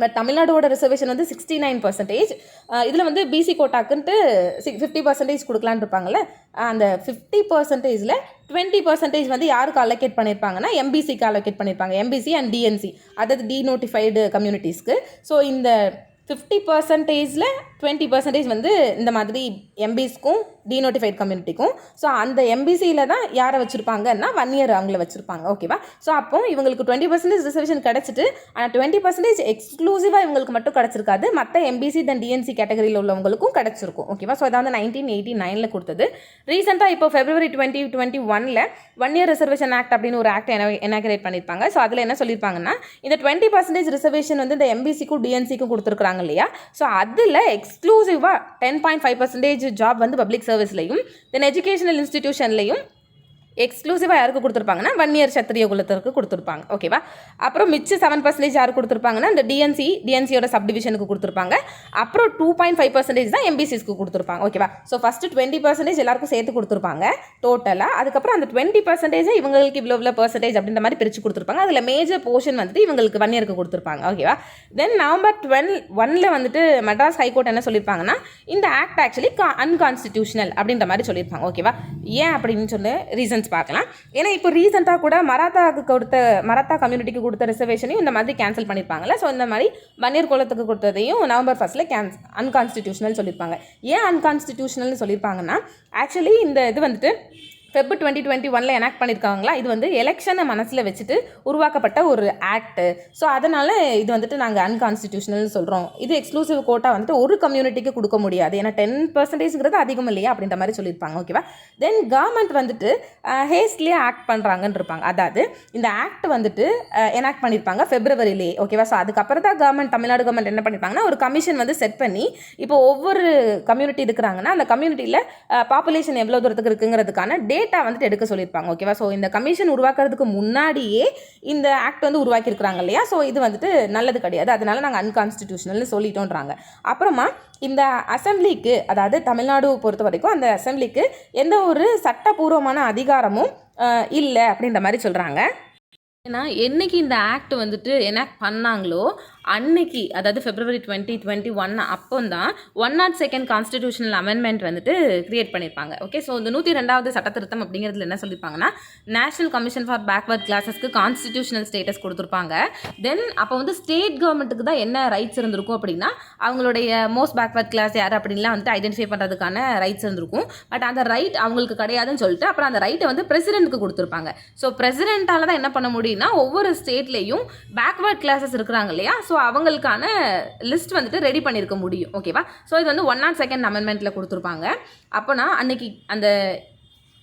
பட் தமிழ்நாடோட ரிசர்வேஷன் வந்து 69%. இதில் வந்து பிசி கோட்டாக்குன்ட்டு 50% கொடுக்கலான்னு இருப்பாங்கல்ல, அந்த 50%ல் 20% வந்து யாருக்கு அலோகேட் பண்ணியிருப்பாங்கன்னா எம்பிசிக்கு அலோகேட் பண்ணியிருப்பாங்க. எம்பிசி அண்ட் டிஎன்சி, அதாவது டீநோட்டிஃபைடு கம்யூனிட்டிஸ்க்கு. ஸோ இந்த 50%ல் 20% வந்து இந்த மாதிரி எம்பிஸ்க்கும் டீநோட்டிஃபைட் கம்யூனிட்டிக்கும். ஸோ அந்த எம்பிசியில் தான் யாரை வச்சுருப்பாங்கன்னா 1 year அவங்கள வச்சுருப்பாங்க. ஓகேவா. ஸோ அப்போ இவங்களுக்கு 20% ரிசர்வேஷன் கிடச்சிட்டு, ஆனால் 20% எக்ஸ்க்ளூசிவாக இவங்களுக்கு மட்டும் கிடச்சிருக்காது, மற்ற எம்பிசி தென் டிஎன்சி கேட்டகரியில் உள்ளவங்களுக்கும் கிடச்சிருக்கும். ஓகேவா. ஸோ அதான் வந்து 1989 கொடுத்தது. ரீசெண்டாக இப்போ February 2021 1 year ரிசர்வேஷன் ஆக்ட் அப்படின்னு ஒரு ஆக்ட் எனாக்ரேட் பண்ணியிருப்பாங்க. ஸோ அதில் என்ன சொல்லியிருப்பாங்கன்னா, இந்த 20% ரிசர்வேஷன் வந்து இந்த எம்பிசிக்கும் டிஎன்சிக்கும் கொடுத்துருக்காங்க இல்லையா. ஸோ அதில் எக்ஸ்க்ளூசிவாக 10.5% ஜாப் வந்து பப்ளிக் சர்வீஸ்லையும் தென் எஜுகேஷனல் இன்ஸ்டிடியூஷன்லையும் எக்ஸ்க்ளூசிவாக யாருக்கு கொடுத்துருப்பாங்கன்னா 1 year சத்திரிய குலத்திற்கு கொடுத்துருப்பாங்க. ஓகேவா. அப்புறம் மிச்ச 7% யாருக்கு கொடுத்துருப்பாங்கன்னா இந்த டிஎன்சியோட சப்டிவிஷனுக்கு கொடுத்துருப்பாங்க. அப்புறம் 2.5% தான் எம்பிசிஸ்க்கு கொடுத்துருப்பாங்க. ஓகேவா. ஸோ ஃபஸ்ட்டு 20% எல்லாருக்கும் சேர்த்து கொடுத்துருப்பாங்க டோட்டலாக. அதுக்கப்புறம் அந்த 20% இவங்களுக்கு இவ்வளோ பர்சன்டேஜ் அப்படின்ற மாதிரி பிரித்து கொடுத்துருப்பாங்க. அதில் மேஜர் போர்ஷன் வந்துட்டு இவங்களுக்கு 1 yearக்கு கொடுத்துருப்பாங்க. ஓகேவா. தென் November 2021 வந்துட்டு மெட்ராஸ் ஹைகோர்ட் என்ன சொல்லியிருப்பாங்கன்னா, இந்த ஆக்ட் ஆக்சுவலி அன்கான்ஸ்டிடியூஷனல் அப்படின்ற மாதிரி சொல்லியிருப்பாங்க. ஓகேவா. ஏன் அப்படின்னு சொல்லி ரீசன் பார்க்கலாம். ஏன்னா இப்போ ரீசெண்டாக கூட மராத்தா கம்யூனிட்டிக்கு கொடுத்த ரிசர்வேஷனையும் இந்த மாதிரி கேன்சல் பண்ணியிருப்பாங்கல்ல. ஸோ இந்த மாதிரி 1 year குலத்துக்கு கொடுத்ததையும் November 1 அன்கான்ஸ்டிடியூஷனல் சொல்லியிருப்பாங்க. ஏன் அன்கான்ஸ்டிடியூஷனல்னு சொல்லியிருப்பாங்கன்னா, ஆக்சுவலி இந்த இது வந்துட்டு February 2021 எனாக்ட் பண்ணியிருக்காங்களா, இது வந்து எலெக்ஷனை மனசில் வச்சுட்டு உருவாக்கப்பட்ட ஒரு ஆக்ட். ஸோ அதனால் இது வந்துட்டு நாங்கள் அன்கான்ஸ்டிடியூஷனல்னு சொல்கிறோம். இது எக்ஸ்க்ளூசிவ் கோட்டா வந்துட்டு ஒரு கம்யூனிட்டிக்கு கொடுக்க முடியாது, ஏன்னா 10%ங்கிறது அதிகம் இல்லையா அப்படின்ற மாதிரி சொல்லியிருப்பாங்க. ஓகேவா. தென் கவர்மெண்ட் வந்துட்டு ஹேஸ்ட்லியே ஆக்ட் பண்ணுறாங்கன்னு இருப்பாங்க. அதாவது இந்த ஆக்ட் வந்துட்டு எனாக்ட் பண்ணியிருப்பாங்க Februaryலே. ஓகேவா. ஸோ அதுக்கப்புறம் தான் தமிழ்நாடு கவர்மெண்ட் என்ன பண்ணியிருப்பாங்கன்னா, ஒரு கமிஷன் வந்து செட் பண்ணி இப்போ ஒவ்வொரு கம்யூனிட்டி இருக்கிறாங்கன்னா அந்த கம்யூனிட்டியில் பாப்புலேஷன் எவ்வளோ தூரத்துக்கு இருக்குங்கிறதுக்கான டேட்டா வந்துட்டு எடுக்க சொல்லியிருப்பாங்க. ஓகேவா. ஸோ இந்த கமிஷன் உருவாக்குறதுக்கு முன்னாடியே இந்த ஆக்ட் வந்து உருவாக்கியிருக்கிறாங்க இல்லையா. ஸோ இது வந்துட்டு நல்லது கிடையாது, அதனால நாங்கள் அன்கான்ஸ்டிடியூஷனல்னு சொல்லிட்டோன்றாங்க. அப்புறமா இந்த அசம்பிளிக்கு, அதாவது தமிழ்நாடு பொறுத்த வரைக்கும் அந்த அசம்பிளிக்கு எந்த ஒரு சட்டபூர்வமான அதிகாரமும் இல்லை அப்படின்ற மாதிரி சொல்கிறாங்க. ஏன்னா என்னைக்கு இந்த ஆக்ட் வந்துட்டு எனாக்ட் பண்ணாங்களோ அன்னைக்கு, அதாவது February 2021 அப்போ தான் 102nd கான்ஸ்டிடியூஷனல் அமெண்ட்மெண்ட் வந்துட்டு கிரியேட் பண்ணியிருப்பாங்க. ஓகே. ஸோ இந்த 102வது சட்ட திருத்தம் அப்படிங்கிறதுல என்ன சொல்லியிருப்பாங்கன்னா, நேஷனல் கமிஷன் ஃபார் பேக்வர்ட் கிளாஸஸ்க்கு கான்ஸ்டிடியூஷனல் ஸ்டேட்டஸ் கொடுத்துருப்பாங்க. தென் அப்போ வந்து ஸ்டேட் கவர்மெண்ட்டுக்கு தான் என்ன ரைட்ஸ் இருந்திருக்கும் அப்படின்னா, அவங்களுடைய மோஸ்ட் பேக்வர்ட் கிளாஸ் யார் அப்படின்லாம் வந்துட்டு ஐடென்டிஃபை பண்ணுறதுக்கான ரைட்ஸ் இருந்திருக்கும். பட் அந்த ரைட் அவங்களுக்கு கிடையாதுன்னு சொல்லிட்டு அப்புறம் அந்த ரைட்டை வந்து பிரசிடென்ட்டுக்கு கொடுத்துருப்பாங்க. ஸோ பிரசிடென்ட்டால் தான் என்ன பண்ண முடியும்னா, ஒவ்வொரு ஸ்டேட்லேயும் பேக்வர்ட் கிளாஸஸ் இருக்கிறாங்க இல்லையா, ஸோ அவங்களுக்கான லிஸ்ட் வந்துட்டு ரெடி பண்ணியிருக்க முடியும். ஓகேவா. ஸோ இது வந்து 102nd அமெண்ட்மெண்ட்டில் கொடுத்துருப்பாங்க. அப்போனா அன்னைக்கு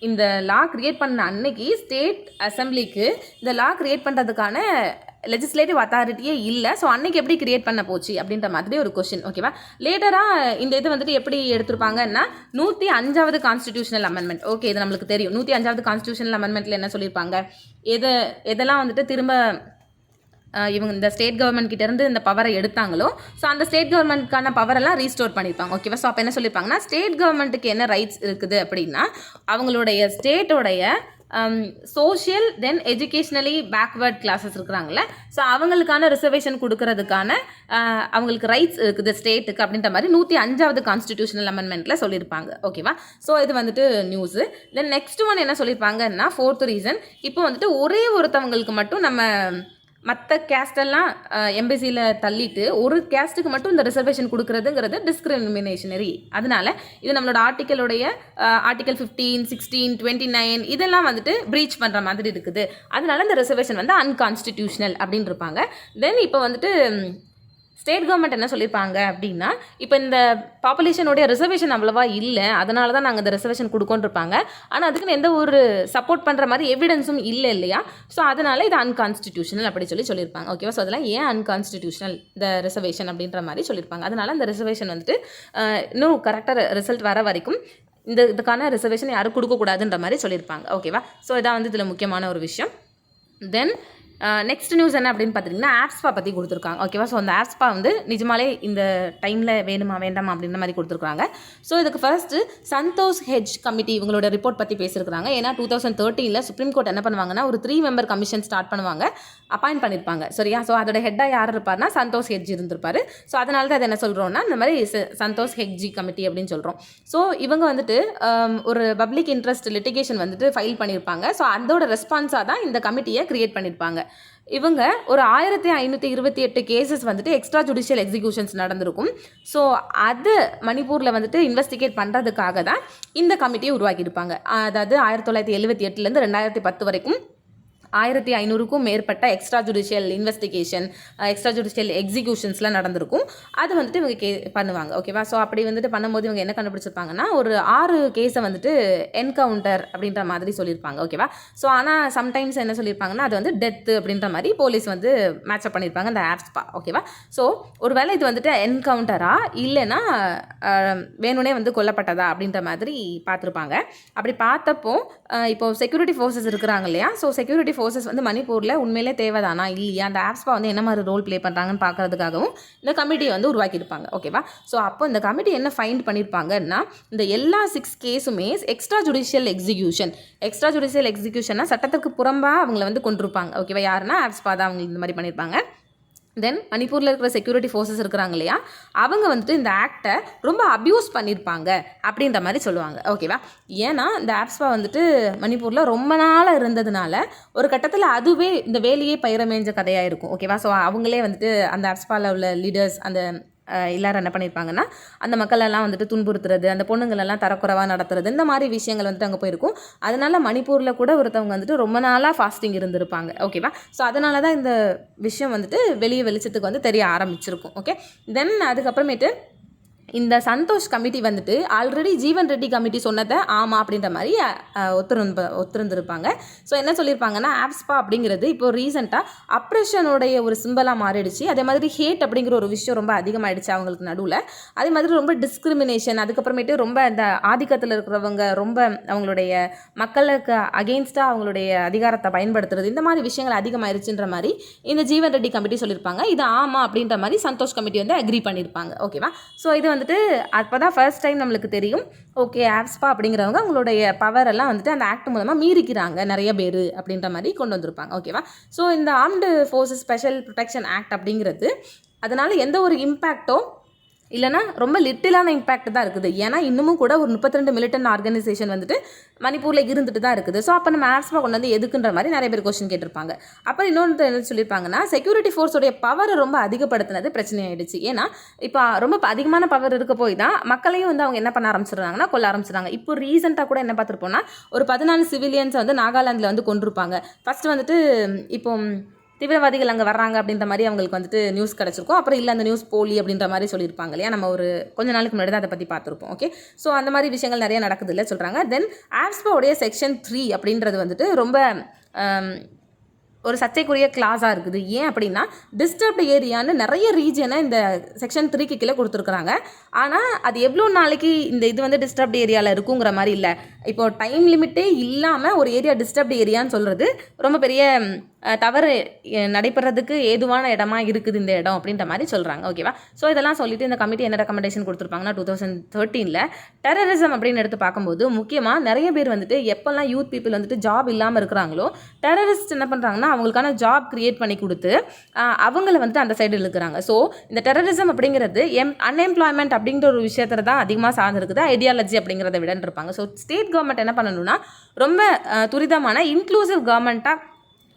இந்த லா கிரியேட் பண்ண அன்னைக்கு ஸ்டேட் அசம்பிளிக்கு இந்த லா கிரியேட் பண்ணுறதுக்கான லெஜிஸ்லேட்டிவ் அத்தாரிட்டியே இல்லை. ஸோ அன்னைக்கு எப்படி கிரியேட் பண்ண போச்சு அப்படின்ற மாதிரி ஒரு கொஸ்டின். ஓகேவா. லேட்டராக இந்த இது வந்துட்டு எப்படி எடுத்திருப்பாங்கன்னா, 105வது கான்ஸ்டிடியூஷனல் அமெண்ட்மெண்ட். ஓகே. இது நம்மளுக்கு தெரியும். 105வது கான்ஸ்டிடியூஷனல் அமெண்ட்மெண்ட்டில் என்ன சொல்லியிருப்பாங்க, எதெல்லாம் வந்துட்டு திரும்ப இவங்க இந்த ஸ்டேட் கவர்மெண்ட் கிட்டேருந்து இந்த பவரை எடுத்தாங்களோ, ஸோ அந்த ஸ்டேட் கவர்மெண்ட்கான பவரெல்லாம் ரீஸ்டோர் பண்ணியிருப்பாங்க. ஓகேவா. ஸோ அப்போ என்ன சொல்லியிருப்பாங்கன்னா, ஸ்டேட் கவர்மெண்ட்டுக்கு என்ன ரைட்ஸ் இருக்குது அப்படின்னா, அவங்களுடைய ஸ்டேட்டோடைய சோஷியல் தென் எஜுகேஷ்னலி பேக்வேர்ட் கிளாஸஸ் இருக்கிறாங்களே, ஸோ அவங்களுக்கான ரிசர்வேஷன் கொடுக்கறதுக்கான அவங்களுக்கு ரைட்ஸ் இருக்குது ஸ்டேட்டுக்கு அப்படின்ற மாதிரி 105வது கான்ஸ்டிடியூஷனல் அமெண்ட்மெண்ட்டில் சொல்லியிருப்பாங்க. ஓகேவா. ஸோ இது வந்துட்டு நியூஸு. தென் நெக்ஸ்ட் ஒன் என்ன சொல்லியிருப்பாங்கன்னா, 4th ரீசன், இப்போ வந்துட்டு ஒரே ஒருத்தவங்களுக்கு மட்டும் நம்ம மற்ற கேஸ்டெல்லாம் எம்பிசியில் தள்ளிட்டு ஒரு கேஸ்ட்டுக்கு மட்டும் இந்த ரிசர்வேஷன் கொடுக்குறதுங்கிறது டிஸ்கிரிமினேஷனரி. அதனால இது நம்மளோட ஆர்டிக்கலுடைய ஆர்டிக்கல் 15, 16, 29 இதெல்லாம் வந்துட்டு ப்ரீச் பண்ணுற மாதிரி இருக்குது. அதனால இந்த ரிசர்வேஷன் வந்து அன்கான்ஸ்டிடியூஷனல் அப்படின்னு இருப்பாங்க. தென் இப்போ வந்துட்டு ஸ்டேட் கவர்மெண்ட் என்ன சொல்லியிருப்பாங்க அப்படின்னா, இப்போ இந்த பாப்புலேஷனுடைய ரிசர்வேஷன் அவ்வளோவா இல்லை, அதனால தான் நாங்கள் இந்த ரிசர்வேஷன் கொடுக்கோன்ருப்பாங்க. ஆனால் அதுக்குன்னு எந்த ஒரு சப்போர்ட் பண்ணுற மாதிரி எவிடன்ஸும் இல்லை இல்லையா. ஸோ அதனால் இது அன்கான்ஸ்டிடியூஷனல் அப்படி சொல்லியிருப்பாங்க. ஓகேவா. ஸோ அதெல்லாம் ஏன் அன்கான்ஸ்டிடியூஷனல் இந்த ரிசர்வேஷன் அப்படின்ற மாதிரி சொல்லியிருப்பாங்க. அதனால் இந்த ரிசர்வேஷன் வந்துட்டு இன்னும் கரெக்டாக ரிசல்ட் வர வரைக்கும் இதுக்கான ரிசர்வேஷன் யாரும் கொடுக்கக்கூடாதுன்ற மாதிரி சொல்லியிருப்பாங்க. ஓகேவா. ஸோ இதான் வந்து இதில் முக்கியமான ஒரு விஷயம். தென் நெக்ஸ்ட் நியூஸ் என்ன அப்படின்னு பார்த்தீங்கன்னா ஆப்ஸ்பா பற்றி கொடுத்துருக்காங்க. ஓகேவா? ஸோ அந்த ஆப்ஸ்பா வந்து நிஜமாலே இந்த டைமில் வேணுமா வேண்டாமா அப்படின்ற மாதிரி கொடுத்துருக்காங்க. ஸோ இதுக்கு ஃபர்ஸ்ட்டு சந்தோஷ் ஹெட்ஜ் கமிட்டி இவங்களோட ரிப்போர்ட் பற்றி பேசியிருக்காங்க. ஏன்னா 2013 சுப்ரீம் கோர்ட் என்ன பண்ணுவாங்கன்னா ஒரு 3 மெம்பர் கமிஷன் ஸ்டார்ட் பண்ணுவாங்க, அப்பாயிண்ட் பண்ணியிருப்பாங்க. சரியா? ஸோ அதோட ஹெட்டாக யார் இருப்பார்னா சந்தோஷ் ஹெட்ஜ் இருந்திருப்பார். ஸோ அதனால தான் அதை என்ன சொல்கிறோம்னா இந்த மாதிரி சந்தோஷ் ஹெட்ஜி கமிட்டி அப்படின்னு சொல்கிறோம். ஸோ இவங்க வந்துட்டு ஒரு பப்ளிக் இன்ட்ரெஸ்ட் லிட்டிகேஷன் வந்துட்டு ஃபைல் பண்ணியிருப்பாங்க. ஸோ அதோட ரெஸ்பான்ஸாக தான் இந்த கமிட்டியை கிரியேட் பண்ணியிருப்பாங்க. இவங்க ஒரு 1528 கேசஸ் வந்துட்டு எக்ஸ்ட்ரா ஜுடிஷியல் எக்ஸிக்யூஷன்ஸ் நடந்திருக்கும். ஸோ அது மணிப்பூரில் வந்துட்டு இன்வெஸ்டிகேட் பண்ணுறதுக்காக தான் இந்த கமிட்டியை உருவாக்கியிருப்பாங்க. அதாவது 1978 2010 வரைக்கும் 1500க்கும் மேற்பட்ட extra judicial investigation, extra judicial எக்ஸிக்யூஷன்ஸ்லாம் நடந்திருக்கும். அது வந்துட்டு இவங்க பண்ணுவாங்க. ஓகேவா? ஸோ அப்படி வந்துட்டு பண்ணும்போது இவங்க என்ன கண்டுபிடிச்சிருப்பாங்கன்னா ஒரு 6 கேஸை வந்துட்டு என்கவுண்டர் அப்படின்ற மாதிரி சொல்லியிருப்பாங்க. ஓகேவா? ஸோ ஆனால் சம்டைம்ஸ் என்ன சொல்லியிருப்பாங்கன்னா அது வந்து டெத்து அப்படின்ற மாதிரி போலீஸ் வந்து மேட்சப் பண்ணியிருப்பாங்க இந்த ஆப்ஸ்பா. ஓகேவா? ஸோ ஒரு வேளை இது வந்துட்டு என்கவுண்டரா இல்லைன்னா வேணும்னே வந்து கொல்லப்பட்டதா அப்படின்ற மாதிரி பார்த்துருப்பாங்க. அப்படி பார்த்தப்போ இப்போது செக்யூரிட்டி ஃபோர்ஸஸ் இருக்கிறாங்க இல்லையா? ஸோ செக்யூரிட்டி ஃபோர்ஸஸ் வந்து மணிப்பூரில் உண்மையிலே தேவைதானா இல்லையா, அந்த ஆப்ஸ்பா வந்து என்ன மாதிரி ரோல் ப்ளே பண்ணுறாங்கன்னு பார்க்கறதுக்காகவும் இந்த கமிட்டியை வந்து உருவாக்கியிருப்பாங்க. ஓகேவா? ஸோ அப்போ இந்த கமிட்டி என்ன ஃபைண்ட் பண்ணியிருப்பாங்கன்னா இந்த எல்லா 6 கேஸுமே எக்ஸ்ட்ரா ஜுடிஷியல் எக்ஸிக்யூஷன்னா சட்டத்துக்கு புறம்பாக அவங்கள வந்து கொண்டிருப்பாங்க. ஓகேவா? யாருன்னா ஆப்ஸ்பா தான் அவங்க இந்த மாதிரி பண்ணியிருப்பாங்க. தென் மணிப்பூரில் இருக்கிற செக்யூரிட்டி ஃபோர்ஸஸ் இருக்கிறாங்க இல்லையா, அவங்க வந்துட்டு இந்த ஆக்டை ரொம்ப அப்யூஸ் பண்ணியிருப்பாங்க அப்படின்ற மாதிரி சொல்லுவாங்க. ஓகேவா? ஏன்னா இந்த ஆப்ஸ்பா வந்துட்டு மணிப்பூரில் ரொம்ப நாளாக இருந்ததுனால ஒரு கட்டத்தில் அதுவே இந்த வேலையே பயிரமேஞ்ச கதையாக இருக்கும். ஓகேவா? ஸோ அவங்களே வந்துட்டு அந்த ஆப்ஸ்பாவில் உள்ள லீடர்ஸ் அந்த எல்லாரும் என்ன பண்ணியிருப்பாங்கன்னா அந்த மக்களெல்லாம் வந்துட்டு துன்புறுத்துறது, அந்த பொண்ணுங்களெல்லாம் தரக்குறைவாக நடத்துறது, இந்த மாதிரி விஷயங்கள் வந்துட்டு அங்கே போயிருக்கும். அதனால மணிப்பூரில் கூட ஒருத்தவங்க வந்துட்டு ரொம்ப நாளாக ஃபாஸ்டிங் இருந்திருப்பாங்க. ஓகேவா? ஸோ அதனால தான் இந்த விஷயம் வந்துட்டு வெளியே வெளிச்சத்துக்கு வந்து தெரிய ஆரம்பிச்சிருக்கும். ஓகே, தென் அதுக்கப்புறமேட்டு இந்த சந்தோஷ் கமிட்டி வந்துட்டு ஆல்ரெடி ஜீவன் ரெட்டி கமிட்டி சொன்னதை ஆமாம் அப்படின்ற மாதிரி ஒத்துருந்துருப்பாங்க. ஸோ என்ன சொல்லியிருப்பாங்கன்னா ஆப்ஸ்பா அப்படிங்கிறது இப்போ ரீசெண்டாக அப்ரெஷனுடைய ஒரு சிம்பலாக மாறிடுச்சு. அதே மாதிரி ஹேட் அப்படிங்கிற ஒரு விஷயம் ரொம்ப அதிகமாகிடுச்சு அவங்களுக்கு நடுவில். அதே மாதிரி ரொம்ப டிஸ்கிரிமினேஷன், அதுக்கப்புறமேட்டு ரொம்ப இந்த ஆதிக்கத்தில் இருக்கிறவங்க ரொம்ப அவங்களுடைய மக்களுக்கு அகெயின்ஸ்டாக அவங்களுடைய அதிகாரத்தை பயன்படுத்துறது, இந்த மாதிரி விஷயங்கள் அதிகமாகிடுச்சுன்ற மாதிரி இந்த ஜீவன் ரெட்டி கமிட்டி சொல்லியிருப்பாங்க. இது ஆமாம் அப்படின்ற மாதிரி சந்தோஷ் கமிட்டி வந்து அக்ரி பண்ணியிருப்பாங்க. ஓகேவா? ஸோ இது வந்துட்டு அப்போ தான் ஃபர்ஸ்ட் டைம் நம்மளுக்கு தெரியும் ஓகே ஆப்ஸ்பா அப்படிங்கிறவங்க அவங்களுடைய பவர் எல்லாம் வந்துட்டு அந்த ஆக்ட் மூலமாக மீறிக்கிறாங்க நிறைய பேர் அப்படின்ற மாதிரி கொண்டு வந்திருப்பாங்க. ஓகேவா? ஸோ இந்த armed forces special protection act அப்படிங்கிறது அதனால் எந்த ஒரு இம்பேக்டோ இல்லைனா ரொம்ப லிட்டிலான இம்பேக்ட் தான் இருக்குது. ஏன்னா இன்னமும் கூட ஒரு 32 மிலிட்டன் ஆர்கனைசேஷன் வந்துட்டு மணிப்பூரில் இருந்துட்டு தான் இருக்குது. ஸோ அப்போ நம்ம ஆப்ஸ்பா கொண்டு வந்து எதுக்குன்ற மாதிரி நிறைய பேர் கொஸ்டின் கேட்டிருப்பாங்க. அப்புறம் இன்னொன்று என்ன சொல்லியிருப்பாங்கன்னா செக்யூரிட்டி ஃபோர்ஸோடைய பவரை ரொம்ப அதிகப்படுத்தினது பிரச்சனை ஆகிடுச்சு. ஏன்னா இப்போ ரொம்ப அதிகமான பவர் இருக்க போய் தான் மக்களையும் வந்து அவங்க என்ன பண்ண ஆரம்பிச்சிடுறாங்கன்னா கொல்ல ஆரம்பிச்சிடுறாங்க. இப்போ ரீசெண்டாக கூட என்ன பார்த்துருப்போம்னா ஒரு 14 சிவிலியன்ஸை வந்து நாகாலாந்தில் வந்து கொண்டிருப்பாங்க. ஃபஸ்ட்டு வந்துட்டு இப்போ தீவிரவாதிகள் அங்கே வர்றாங்க அப்படின்ற மாதிரி அவங்களுக்கு வந்துட்டு நியூஸ் கிடச்சிருக்கும். அப்புறம் இல்லை அந்த நியூஸ் போலி அப்படின்ற மாதிரி சொல்லியிருப்பாங்க இல்லையா, நம்ம ஒரு கொஞ்ச நாளுக்கு முன்னாடி தான் அதை பற்றி பார்த்துருப்போம். ஓகே, ஸோ அந்த மாதிரி விஷயங்கள் நிறைய நடக்குது இல்லை சொல்கிறாங்க. தென் ஆப்ஸ்பாவுடைய செக்ஷன் 3 அப்படின்றது வந்துட்டு ரொம்ப ஒரு சர்ச்சைக்குரிய கிளாஸாக இருக்குது. ஏன் அப்படின்னா டிஸ்டர்ப்டு ஏரியான்னு நிறைய ரீஜனை இந்த செக்ஷன் 3க்கு கீழே கொடுத்துருக்குறாங்க. ஆனால் அது எவ்வளோ நாளைக்கு இந்த இது வந்து டிஸ்டர்ப்டு ஏரியாவில் இருக்குங்கிற மாதிரி இல்லை. இப்போது டைம் லிமிட்டே இல்லாமல் ஒரு ஏரியா டிஸ்டர்ப்டு ஏரியான்னு சொல்கிறது ரொம்ப பெரிய தவறு நடைபெறதுக்கு ஏதுவான இடமா இருக்குது இந்த இடம் அப்படின்ற மாதிரி சொல்கிறாங்க. ஓகேவா? ஸோ இதெல்லாம் சொல்லிட்டு இந்த கமிட்டி என்ன ரெக்கமெண்டேஷன் கொடுத்துருப்பாங்கன்னா 2013 டெரரிசம் அப்படின்னு எடுத்து பார்க்கும்போது முக்கியமாக நிறைய பேர் வந்துட்டு எப்போல்லாம் யூத் பீப்புள் வந்துட்டு ஜாப் இல்லாமல் இருக்கிறாங்களோ டெரரிஸ்ட் என்ன பண்ணுறாங்கன்னா அவங்களுக்கான ஜாப் கிரியேட் பண்ணி கொடுத்து அவங்கள வந்துட்டு அந்த சைடு இழுக்கிறாங்க. ஸோ இந்த டெரரிசம் அப்படிங்கிறது அன்எம்ப்ளாய்மெண்ட் அப்படிங்கிற ஒரு விஷயத்தில் தான் அதிகமாக சார்ந்திருக்குது, ஐடியாலஜி அப்படிங்கிறத விடன்னு இருப்பாங்க. ஸோ ஸ்டேட் கவர்மெண்ட் என்ன பண்ணணும்னா ரொம்ப துரிதமான இன்க்ளூசிவ் கவர்மெண்ட்டாக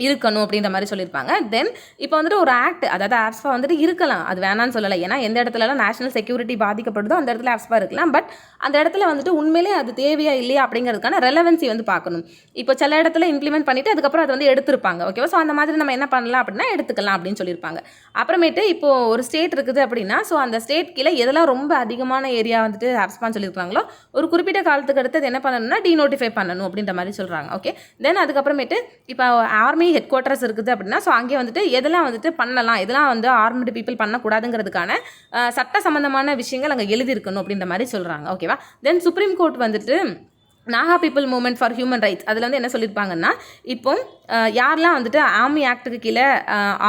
இருக்கணும் அப்படின்ற மாதிரி சொல்லியிருப்பாங்க. தென் இப்போ வந்துட்டு ஒரு ஆக்ட், அதாவது ஆப்ஸ்பா வந்துட்டு இருக்கலாம், அது வேணான்னு சொல்லலை. ஏன்னா எந்த இடத்துலலாம் நேஷனல் செக்யூரிட்டி பாதிக்கப்படுதோ அந்த இடத்துல ஆப்ஸ்பா இருக்கலாம். பட் அந்த இடத்துல வந்துட்டு உண்மையிலே அது தேவையா இல்லையா அப்படிங்கிறதுக்கான ரெலவன்சி வந்து பார்க்கணும். இப்போ சில இடத்துல இம்ப்ளிமெண்ட் பண்ணிவிட்டு அதுக்கப்புறம் அதை வந்து எடுத்திருப்பாங்க. ஓகேவா? ஸோ அந்த மாதிரி நம்ம என்ன பண்ணலாம் அப்படின்னா எடுத்துக்கலாம் அப்படின்னு சொல்லியிருப்பாங்க. அப்புறமேட்டு இப்போது ஒரு ஸ்டேட் இருக்குது அப்படின்னா ஸோ அந்த ஸ்டேட் கீழே எதெல்லாம் ரொம்ப அதிகமான ஏரியா வந்துட்டு ஆப்ஸ்பான்னு சொல்லியிருக்காங்களோ ஒரு குறிப்பிட்ட காலத்துக்கு அடுத்து என்ன பண்ணணும்னா டீநோட்டிஃபை பண்ணணும் அப்படின்ற மாதிரி சொல்கிறாங்க. ஓகே, தென் அதுக்கப்புறமேட்டு இப்போ ஆர்மி ஹெட் குவார்ட்டர்ஸ் இருக்குது அப்படின்னா ஸோ அங்கே வந்துட்டு எதெல்லாம் வந்துட்டு பண்ணலாம், எதெல்லாம் வந்து ஆர்ம்டு பீப்புள் பண்ணக்கூடாதுங்கிறதுக்கான சட்ட சம்பந்தமான விஷயங்கள் அங்கே எழுதியிருக்கணும் அப்படின்ற மாதிரி சொல்கிறாங்க. ஓகேவா? தென் சுப்ரீம் கோர்ட் வந்துட்டு Naga people movement for human rights அதில் வந்து என்ன சொல்லியிருப்பாங்கன்னா, இப்போ யாரெல்லாம் வந்துட்டு ஆர்மி ஆக்டுக்கு கீழே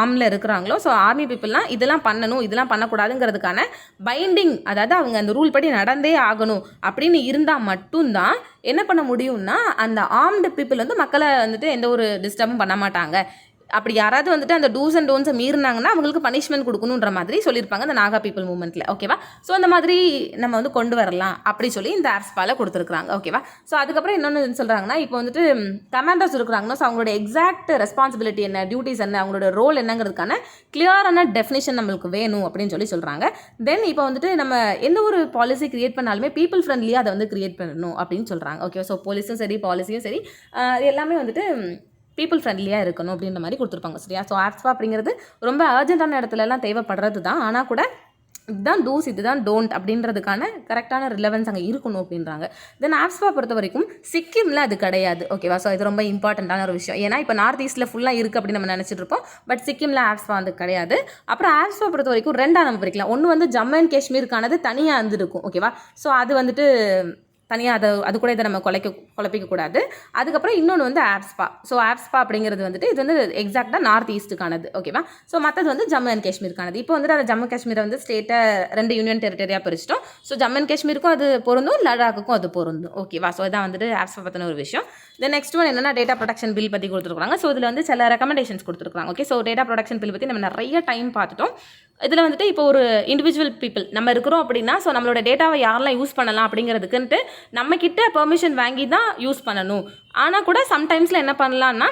ஆர்மில் இருக்கிறாங்களோ, ஸோ ஆர்மி பீப்புளெலாம் இதெல்லாம் பண்ணணும், இதெல்லாம் பண்ணக்கூடாதுங்கிறதுக்கான பைண்டிங், அதாவது அவங்க அந்த ரூல் படி நடந்தே ஆகணும் அப்படின்னு இருந்தால் மட்டும்தான் என்ன பண்ண முடியும்னா, அந்த ஆர்ம்டு பீப்புள் வந்து மக்களை வந்துட்டு எந்த ஒரு டிஸ்டர்பும் பண்ண மாட்டாங்க. அப்படி யாராவது வந்துட்டு அந்த டூஸ் அண்ட் டோன்ஸை மீறினாங்கன்னா அவங்களுக்கு பனிஷ்மெண்ட் கொடுக்கணுன்ற மாதிரி சொல்லியிருப்பாங்க அந்த நாகா பீப்புள் மூவ்மெண்ட்டில். ஓகேவா? ஸோ அந்த மாதிரி நம்ம வந்து கொண்டு வரலாம் அப்படி சொல்லி இந்த ஆப்ஸ்பால கொடுத்துருக்காங்க. ஓகேவா? ஸோ அதுக்கப்புறம் இன்னொன்று சொல்கிறாங்கன்னா, இப்போ வந்துட்டு கமாண்டர்ஸ் இருக்கிறாங்கன்னா, ஸோ அவங்களோட எக்ஸாக்ட் ரெஸ்பான்சிபிலிட்டி என்ன, டியூட்டிஸ் என்ன, அவங்களோட ரோல் என்னங்கிறதுக்கான கிளியரான டெஃபினிஷன் நம்மளுக்கு வேணும் அப்படின்னு சொல்கிறாங்க. தென் இப்போ வந்துட்டு நம்ம எந்த ஒரு பாலிசி கிரியேட் பண்ணாலுமே பீப்புள் ஃப்ரெண்ட்லியாக அதை வந்து கிரியேட் பண்ணணும் அப்படின்னு சொல்கிறாங்க. ஓகேவா? ஸோ போலீஸும் சரி, பாலிசியும் சரி, எல்லாமே வந்துட்டு பீப்புள் ஃப்ரெண்ட்லியாக இருக்கணும் அப்படின்ற மாதிரி கொடுத்துருப்பாங்க. சரியா? ஸோ ஆப்ஸ்பா அப்படிங்கிறது ரொம்ப அர்ஜென்ட்டான இடத்துலலாம் தேவைப்படுறது தான். ஆனால் கூட இதுதான் டூஸ், இதுதான் டோன்ட் அப்படின்றதுக்கான கரெக்டான ரிலவன்ஸ் அங்கே இருக்கணும் அப்படின்றாங்க. தென் ஆப்ஸ்பா பொறுத்த வரைக்கும் சிக்கிமில் அது கிடையாது. ஓகேவா? ஸோ இது ரொம்ப இம்பார்ட்டண்ட்டான ஒரு விஷயம். ஏன்னா இப்போ நார்த் ஈஸ்ட்டில் ஃபுல்லாக இருக்குது அப்படின்னு நம்ம நினச்சிட்டு இருப்போம். பட் சிக்கிமில் ஆப்ஸ்பா வந்து கிடையாது. அப்புறம் ஆப்ஸ்பா பொறுத்த வரைக்கும் ரெண்டாக நம்ம பிரிக்கலாம். ஒன்று வந்து ஜம்மு அண்ட் காஷ்மீருக்கானது தனியாக இருந்துருக்கும். ஓகேவா? ஸோ அது வந்துட்டு தனியாக அது கூட இதை நம்ம குழப்பிக்கக்கூடாது. அதுக்கப்புறம் இன்னொன்று வந்து ஆப்ஸ்பா. ஸோ ஆப்ஸ்பா அப்படிங்கிறது வந்துட்டு இது வந்து எக்ஸாக்டாக நார்த் ஈஸ்ட்டுக்கானது. ஓகேவா? ஸோ மற்றது வந்து ஜம்மு அண்ட் காஷ்மீருக்கானது. இப்போ வந்துட்டு அந்த ஜம்மு காஷ்மீரை வந்து ஸ்டேட்டை 2 யூனியன் டெரிட்டரியாக பிரிச்சிட்டோம். ஸோ ஜம்மு அண்ட் காஷ்மீருக்கும் அது பொருந்தும், லடாக்குக்கும் அது பொருந்தும். ஓகேவா? ஸோ இதான் வந்துட்டு ஆப்ஸ்பா பற்றின ஒரு விஷயம். தென் நெக்ஸ்ட் ஒன் என்னன்னா, டேட்டா ப்ரொடெக்ஷன் பில் பற்றி கொடுத்துருக்காங்க. ஸோ இதில் வந்து சில ரெக்கமெண்டேஷன்ஸ் கொடுத்துருக்காங்க. Okay, so data protection bill பற்றி நம்ம நிறைய டைம் பார்த்துட்டோம். இதில் வந்துட்டு இப்போ ஒரு இண்டிவிஜுவல் பீப்புள் நம்ம இருக்கிறோம் அப்படின்னா, ஸோ நம்மளோட டேட்டாவை யாரெல்லாம் யூஸ் பண்ணலாம் அப்படிங்கிறதுக்குன்ட்டு நம்மக்கிட்ட பெர்மிஷன் வாங்கி தான் யூஸ் பண்ணணும். ஆனால் கூட சம்டைம்ஸில் என்ன பண்ணலான்னா,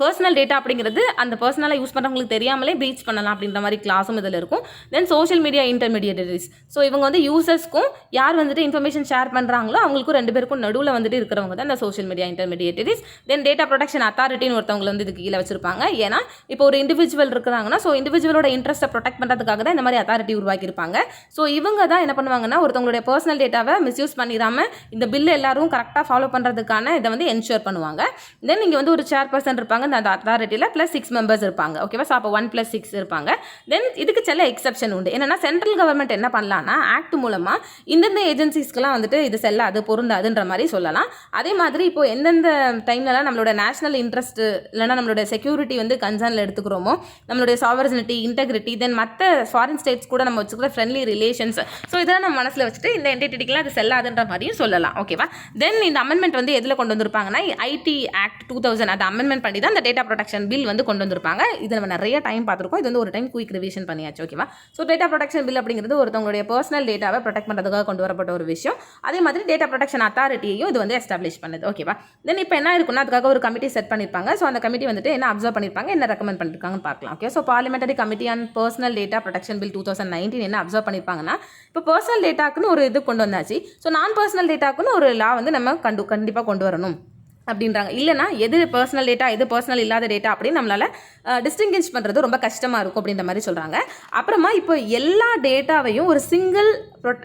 பர்சனல் டேட்டா அப்படிங்கிறது அந்த பர்சனலாக யூஸ் பண்ணுறவங்களுக்கு தெரியாமலே ப்ரீச் பண்ணலாம் அப்படின்ற மாதிரி கிளாஸும் இதில் இருக்கும். தென் சோஷியல் மீடியா இன்டர்மீடியேட்டரிஸ், ஸோ இவங்க வந்து யூசர்ஸ்க்கும் யார் வந்துட்டு இன்ஃபர்மேஷன் ஷேர் பண்ணுறாங்களோ அவங்களுக்கும் 2 பேருக்கும் நடுவில் வந்துட்டு இருக்கிறவங்க தான் இந்த சோஷியல் மீடியா இன்டர்மீடியேட்டரிஸ். தென் டேட்டா ப்ரொடெக்ஷன் அத்தாரிட்டின்னு ஒருத்தவங்க வந்து இதுக்கு கீழே வச்சிருப்பாங்க. ஏன்னா இப்போ ஒரு இண்டிவிஜுவல் இருக்கிறாங்கன்னா, ஸோ இண்டிவிஜுவலோட இன்ட்ரெஸ்ட்டை ப்ரொடெக்ட் பண்ணுறதுக்காக தான் இந்த மாதிரி அத்தாரிட்டி உருவாக்கியிருப்பாங்க. ஸோ இவங்க தான் என்ன பண்ணுவாங்கன்னா, ஒருத்தவங்களுடைய பர்சனல் டேட்டாவை மிஸ்யூஸ் பண்ணிடாமல் இந்த பில் எல்லாரும் கரெக்டாக ஃபாலோ பண்ணுறதுக்கான இதை வந்து என்ஷூர் பண்ணுவாங்க. தென் இங்கே வந்து ஒரு சேர்பர்சன் இருப்பாங்க அந்த அத்தாரிட்டியில், ப்ளஸ் 6 மெம்பர்ஸ் இருப்பாங்க. ஓகேவா? ஸோ அப்போ 1+6 இருப்பாங்க. தென் இதுக்கு சில எக்ஸப்ஷன் உண்டு. என்னன்னா, சென்ட்ரல் கவர்மெண்ட் என்ன பண்ணலாம்னா, ஆக்ட் மூலமாக இந்தந்த ஏஜென்சிஸ்க்கெலாம் வந்துட்டு இது செல்லாது, பொருந்தாதுன்ற மாதிரி சொல்லலாம். அதே மாதிரி இப்போ எந்தெந்த டைம்லலாம் நம்மளோட நேஷனல் இன்ட்ரெஸ்ட் இல்லைனா நம்மளோட செக்யூரிட்டி வந்து கன்சர்னில் எடுத்துக்கிறோமோ, நம்மளுடைய சாவர்னிட்டி, இன்டெகிரிட்டி, தென் மற்ற ஃபாரின் ஸ்டேட்ஸ் கூட நம்ம வச்சுக்கிற ஃப்ரெண்ட்லி ரிலேஷன்ஸ், ஸோ இதெல்லாம் நம்ம மனசில் வச்சுட்டு இந்த என்டிட்டிக்கெலாம் அது செல்லாதுன்ற மாதிரியும் சொல்லலாம். ஓகேவா? தென் இந்த அமெண்ட்மெண்ட் வந்து எதில் கொண்டு வந்திருப்பாங்கன்னா, ஐடி ஆக்ட் 2000 அதை அமெண்ட்மெண்ட் பண்ணி தான் இந்த டேட்டா ப்ரொடெக்ஷன் பில் வந்து கொண்டு வந்திருப்பாங்க. இது நம்ம நிறைய டைம் பார்த்துருக்கோம். இது வந்து ஒரு டைம் குயிக் ரிவிஷன் பண்ணியாச்சு. ஓகேவா? ஸோ டேட்டா ப்ரொடெக்ஷன் பில் அப்படிங்கிறது ஒருத்தவங்களுடைய பர்சனல் டேட்டாவை ப்ரொடெக்ட் பண்ணுறதுக்காக கொண்டு வரப்பட்ட ஒரு விஷயம். அதே மாதிரி டேட்டா ப்ரொடெக்ஷன் அத்தாரிட்டியையும் இது வந்து எஸ்டாப்ளிஷ் பண்ணுது. ஓகேவா? தென் இப்போ என்ன இருக்குன்னா, அதுக்காக ஒரு கமிட்டி செட் பண்ணியிருப்பாங்க. ஸோ அந்த கமிட்டி வந்துட்டு என்ன அப்சர்வ் பண்ணியிருப்பாங்க, என்ன ரெக்கமெண்ட் பண்ணியிருக்காங்கன்னு பார்க்கலாம். Okay, so parliamentary committee on personal data protection bill 2019 என்ன அப்சர்வ் பண்ணியிருப்பாங்கன்னா, இப்போ பர்சனல் டேட்டாக்குன்னு ஒரு இது கொண்டு வந்தாச்சு. ஸோ நான் பர்சனல் டேட்டாக்குன்னு ஒரு லா வந்து நம்ம கண்டிப்பாக கொண்டு வரணும் அப்படின்றாங்க. இல்லைனா எது பர்சனல் டேட்டா, எது பர்சனல் இல்லாத டேட்டா அப்படின்னு நம்மளால் டிஸ்டிங்கிஷ் பண்ணுறது ரொம்ப கஷ்டமாக இருக்கும் அப்படின்ற மாதிரி சொல்கிறாங்க. அப்புறமா இப்போ எல்லா டேட்டாவையும் ஒரு சிங்கிள்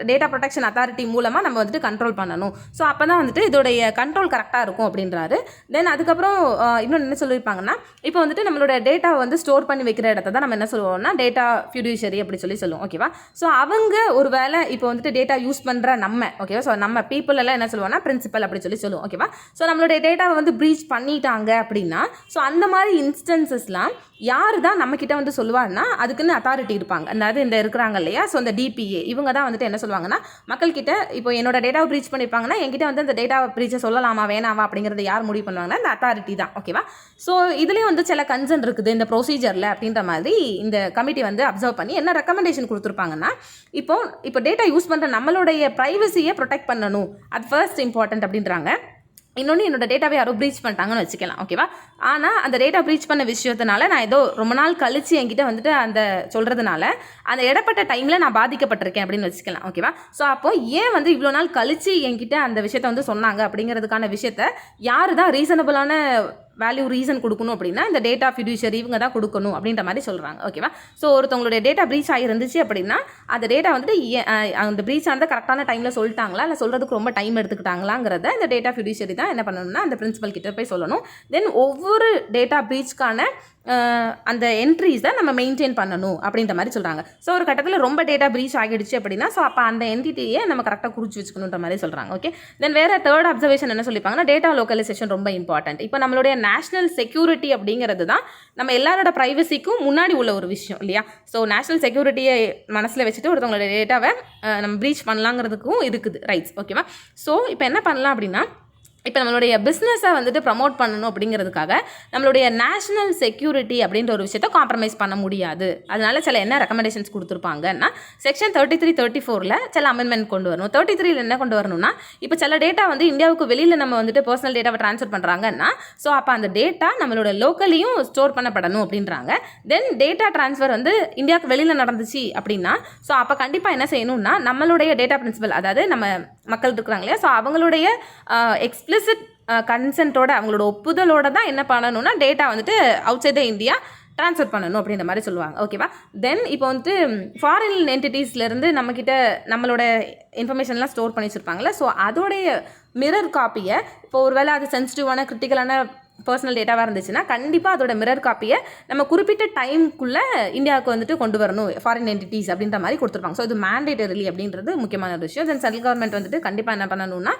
டேட்டா ப்ரொடெக்ஷன் அத்தாரிட்டி மூலமாக நம்ம வந்துட்டு கண்ட்ரோல் பண்ணணும். ஸோ அப்போ தான் வந்துட்டு இதோடைய கண்ட்ரோல் கரெக்டாக இருக்கும் அப்படின்றாரு. தென் அதுக்கப்புறம் இன்னொன்று என்ன சொல்லியிருப்பாங்கன்னா, இப்போ வந்துட்டு நம்மளோட டேட்டாவை வந்து ஸ்டோர் பண்ணி வைக்கிற இடத்த தான் நம்ம என்ன சொல்லுவோம்னா டேட்டா ஃபியூடிஷரி அப்படி சொல்லுவோம். ஓகேவா? ஸோ அவங்க ஒரு வேளை இப்போ வந்துட்டு டேட்டா யூஸ் பண்ணுற நம்ம, ஓகேவா, ஸோ நம்ம பீப்புள் எல்லாம் என்ன சொல்லுவோம்னா பிரின்சிபல் அப்படி சொல்லுவோம். ஓகேவா? ஸோ நம்மளுடைய டேட்டாவை வந்து ப்ரீச் பண்ணிட்டாங்க அப்படின்னா, ஸோ அந்த மாதிரி இன்ஸ்டன்சஸ்லாம் யார் தான் நம்மக்கிட்ட வந்து சொல்லுவாங்கன்னா, அதுக்குன்னு அத்தாரிட்டி இருப்பாங்க. அதாவது இந்த இருக்கிறாங்க இல்லையா, ஸோ இந்த டிபிஏ இவங்க தான் வந்துட்டு என்ன சொல்லுவாங்கன்னா, மக்கள்கிட்ட இப்போ என்னோட டேட்டாவை ப்ரீச் பண்ணியிருப்பாங்கன்னா என்கிட்ட வந்து அந்த டேட்டாவை ப்ரீச்சை சொல்லலாமா வேணாமா அப்படிங்கிறத யார் முடிவு பண்ணுவாங்கன்னா இந்த அத்தாரிட்டி தான். ஓகேவா? ஸோ இதுலேயும் வந்து சில கன்சர்ன் இருக்குது இந்த ப்ரொசீஜரில் அப்படின்ற மாதிரி இந்த கமிட்டி வந்து அப்சர்வ் பண்ணி என்ன ரெக்கமெண்டேஷன் கொடுத்துருப்பாங்கன்னா, இப்போ டேட்டா யூஸ் பண்ணுற நம்மளுடைய ப்ரைவசியை ப்ரொடெக்ட் பண்ணணும், அது ஃபர்ஸ்ட் இம்பார்ட்டன்ட் அப்படின்றாங்க. இன்னொன்று, என்னோட டேட்டாவை யாரோ ப்ரீச் பண்ணிட்டாங்கன்னு வச்சுக்கலாம். ஓகேவா? ஆனால் அந்த டேட்டா ப்ரீச் பண்ண விஷயத்தினால நான் ஏதோ ரொம்ப நாள் கழிச்சு என்கிட்ட வந்துட்டு அந்த சொல்கிறதுனால அந்த இடப்பட்ட டைமில் நான் பாதிக்கப்பட்டிருக்கேன் அப்படின்னு வச்சுக்கலாம். ஓகேவா? ஸோ அப்போ ஏன் வந்து இவ்வளோ நாள் கழிச்சு என்கிட்ட அந்த விஷயத்த வந்து சொன்னாங்க அப்படிங்கிறதுக்கான விஷயத்த யார் தான் ரீசனபிளான வேல்யூ ரீசன் கொடுக்கணும் அப்படின்னா இந்த டேட்டா ஃபிடியூஷரி இவங்க தான் கொடுக்கணும் அப்படின்ற மாதிரி சொல்கிறாங்க. ஓகேவா? ஸோ ஒருத்தவங்களுடைய டேட்டா ப்ரீச் ஆகிருந்துச்சு அப்படின்னா அந்த டேட்டா வந்துட்டு அந்த ப்ரீச் ஆனது கரெக்டான டைமில் சொல்லிட்டாங்களா இல்லை சொல்கிறதுக்கு ரொம்ப டைம் எடுத்துக்கிட்டாங்களாங்கிறத இந்த டேட்டா ஃபிடியூஷரி தான் என்ன பண்ணணும்னா அந்த பிரின்சிபல் கிட்ட போய் சொல்லணும். தென் ஒவ்வொரு டேட்டா ப்ரீச்க்கான அந்த என்ட்ரிஸை நம்ம மெயின்டைன் பண்ணணும் அப்படின்ற மாதிரி சொல்கிறாங்க. ஸோ ஒரு கட்டத்தில் ரொம்ப டேட்டா ப்ரீச் ஆகிடுச்சு அப்படின்னா ஸோ அப்போ அந்த என்டிட்டியை நம்ம கரெக்டாக குறிச்சு வச்சுக்கணுன்ற மாதிரி சொல்கிறாங்க. ஓகே, தென் வேறு தேர்ட் அப்சர்வேஷன் என்ன சொல்லிப்பாங்கன்னா டேட்டா லோக்கலைசேஷன் ரொம்ப இம்பார்ட்டன்ட். இப்போ நம்மளுடைய நேஷனல் செக்யூரிட்டி அப்படிங்கிறது தான் நம்ம எல்லாரோட ப்ரைவசிக்கும் முன்னாடி உள்ள ஒரு விஷயம் இல்லையா? ஸோ நேஷனல் செக்யூரிட்டியை மனசில் வச்சுட்டு ஒருத்தவங்களோட டேட்டாவை நம்ம ப்ரீச் பண்ணலாங்கிறதுக்கும் இருக்குது ரைட்ஸ். ஓகேவா? ஸோ இப்போ என்ன பண்ணலாம் அப்படின்னா இப்போ நம்மளுடைய பிஸ்னஸை வந்துட்டு ப்ரமோட் பண்ணணும் அப்படிங்கிறதுக்காக நம்மளுடைய நேஷனல் செக்யூரிட்டி அப்படின்ற ஒரு விஷயத்தை காம்ப்ரமைஸ் பண்ண முடியாது. அதனால சில என்ன ரெக்கமெண்டேஷன்ஸ் கொடுத்துருப்பாங்கன்னா செக்ஷன் 33, 34ல் சில அமெண்ட்மெண்ட் கொண்டு வரணும். 33ல் என்ன கொண்டு வரணும்னா இப்போ சில டேட்டா வந்து இந்தியாவுக்கு வெளியில் நம்ம வந்துட்டு பர்சனல் டேட்டாவை ட்ரான்ஸ்ஃபர் பண்ணுறாங்கன்னா ஸோ அப்போ அந்த டேட்டா நம்மளோட லோக்கலையும் ஸ்டோர் பண்ணப்படணும் அப்படின்றாங்க. தென் டேட்டா ட்ரான்ஸ்ஃபர் வந்து இந்தியாவுக்கு வெளியில் நடந்துச்சு அப்படின்னா ஸோ அப்போ கண்டிப்பாக என்ன செய்யணும்னா நம்மளுடைய டேட்டா பிரின்சிபல், அதாவது நம்ம மக்கள் இருக்கிறாங்க இல்லையா, ஸோ அவங்களுடைய எக்ஸ்பிளிசிட் கன்சென்ட்டோட அவங்களோட ஒப்புதலோட தான் என்ன பண்ணணும்னா டேட்டா வந்துட்டு outside the India transfer பண்ணணும் அப்படின்ற மாதிரி சொல்லுவாங்க. ஓகேவா? தென் இப்போ வந்துட்டு ஃபாரின் என்டிட்டிஸ்லேருந்து நம்மக்கிட்ட நம்மளோட இன்ஃபர்மேஷன்லாம் ஸ்டோர் பண்ணி வச்சுருப்பாங்களே, ஸோ அதோடைய மிரர் காப்பியை இப்போ ஒரு வேளை அது சென்சிட்டிவான கிரிட்டிக்கலான பர்சனல் டேட்டாவாக இருந்துச்சுன்னா கண்டிப்பாக அதோட மிரர் காப்பியை நம்ம குறிப்பிட்ட டைமுக்குள்ளே இந்தியாவுக்கு வந்துட்டு கொண்டு வரணும் ஃபாரின் என்டிட்டிஸ் அப்படின்ற மாதிரி கொடுத்துருப்பாங்க. ஸோ இது மேண்டேட்டரி அப்படின்றது முக்கியமான ஒரு விஷயம். தென் சென்ட்ரல் கவர்மெண்ட் வந்துட்டு கண்டிப்பாக என்ன பண்ணணும்னா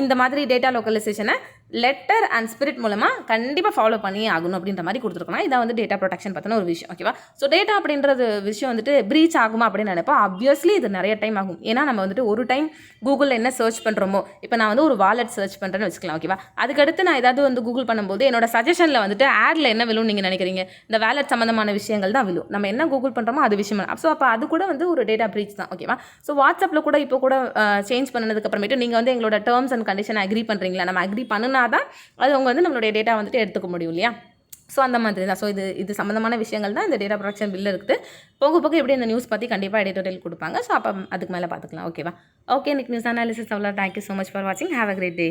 இந்த மாதிரி டேட்டா லோக்கலைசேஷனை லெட்டர் அண்ட் ஸ்பிரிட் மூலமாக கண்டிப்பாக ஃபாலோ பண்ணி ஆகணும் அப்படின்ற மாதிரி கொடுத்துருக்கணும். இதான் வந்து டேட்டா ப்ரொடெக்ஷன் பற்றின ஒரு விஷயம். ஓகேவா? ஸோ டேட்டா அப்படின்றது விஷயம் வந்துட்டு ப்ரீச் ஆகுமா அப்படின்னு நினைப்போம். ஆப்வியஸ்லி இது நிறைய டைம் ஆகும். ஏன்னா நம்ம வந்துட்டு ஒரு டைம் கூகுளில் என்ன சர்ச் பண்ணுறோமோ, இப்போ நான் வந்து ஒரு வாலெட் சர்ச் பண்ணுறேன்னு வச்சுக்கலாம். ஓகேவா? அதுக்கடுத்து நான் ஏதாவது வந்து கூகுள் பண்ணும்போது என்னோட சஜஷனில் வந்துட்டு ஆடில் என்ன விழும் நீங்கள் நினைக்கிறீங்க? இந்த வேலட் சம்மந்தமான விஷயங்கள் தான் விழும். நம்ம என்ன கூகுள் பண்ணுறோமோ அது விஷயம். ஸோ அப்போ அது கூட வந்து ஒரு டேட்டா ப்ரீச் தான். ஓகேவா? ஸோ வாட்ஸ்அப்பில் கூட இப்போ கூட சேஞ்ச் பண்ணதுக்கு அப்புறமேட்டு நீங்கள் வந்து எங்களோட டேர்ம்ஸ் அண்ட் கண்டிஷன் அக்ரி பண்ணுறீங்களா? நம்ம அக்ரி பண்ணினா தான் அது அவங்க வந்து நம்மளுடைய டேட்டா வந்துட்டு எடுத்துக்க முடியும் இல்லையா? ஸோ அந்த மாதிரி தான். ஸோ இது சம்மந்தமான விஷயங்கள் தான் இந்த டேட்டா ப்ரொடெக்ஷன் பில் இருக்குது. போக போக எப்படி இந்த நியூஸ் பற்றி கண்டிப்பாக எடிட்டோரியல் கொடுப்பாங்க. ஸோ அப்போ அதுக்கு மேலே பார்த்துக்கலாம். ஓகேவா? ஓகே, இன்னைக்கு நியூஸ் அனாலிசிஸ் அவ்வளோ. தேங்க்யூ ஸோ மச் ஃபார் வாட்சிங். Have a great day.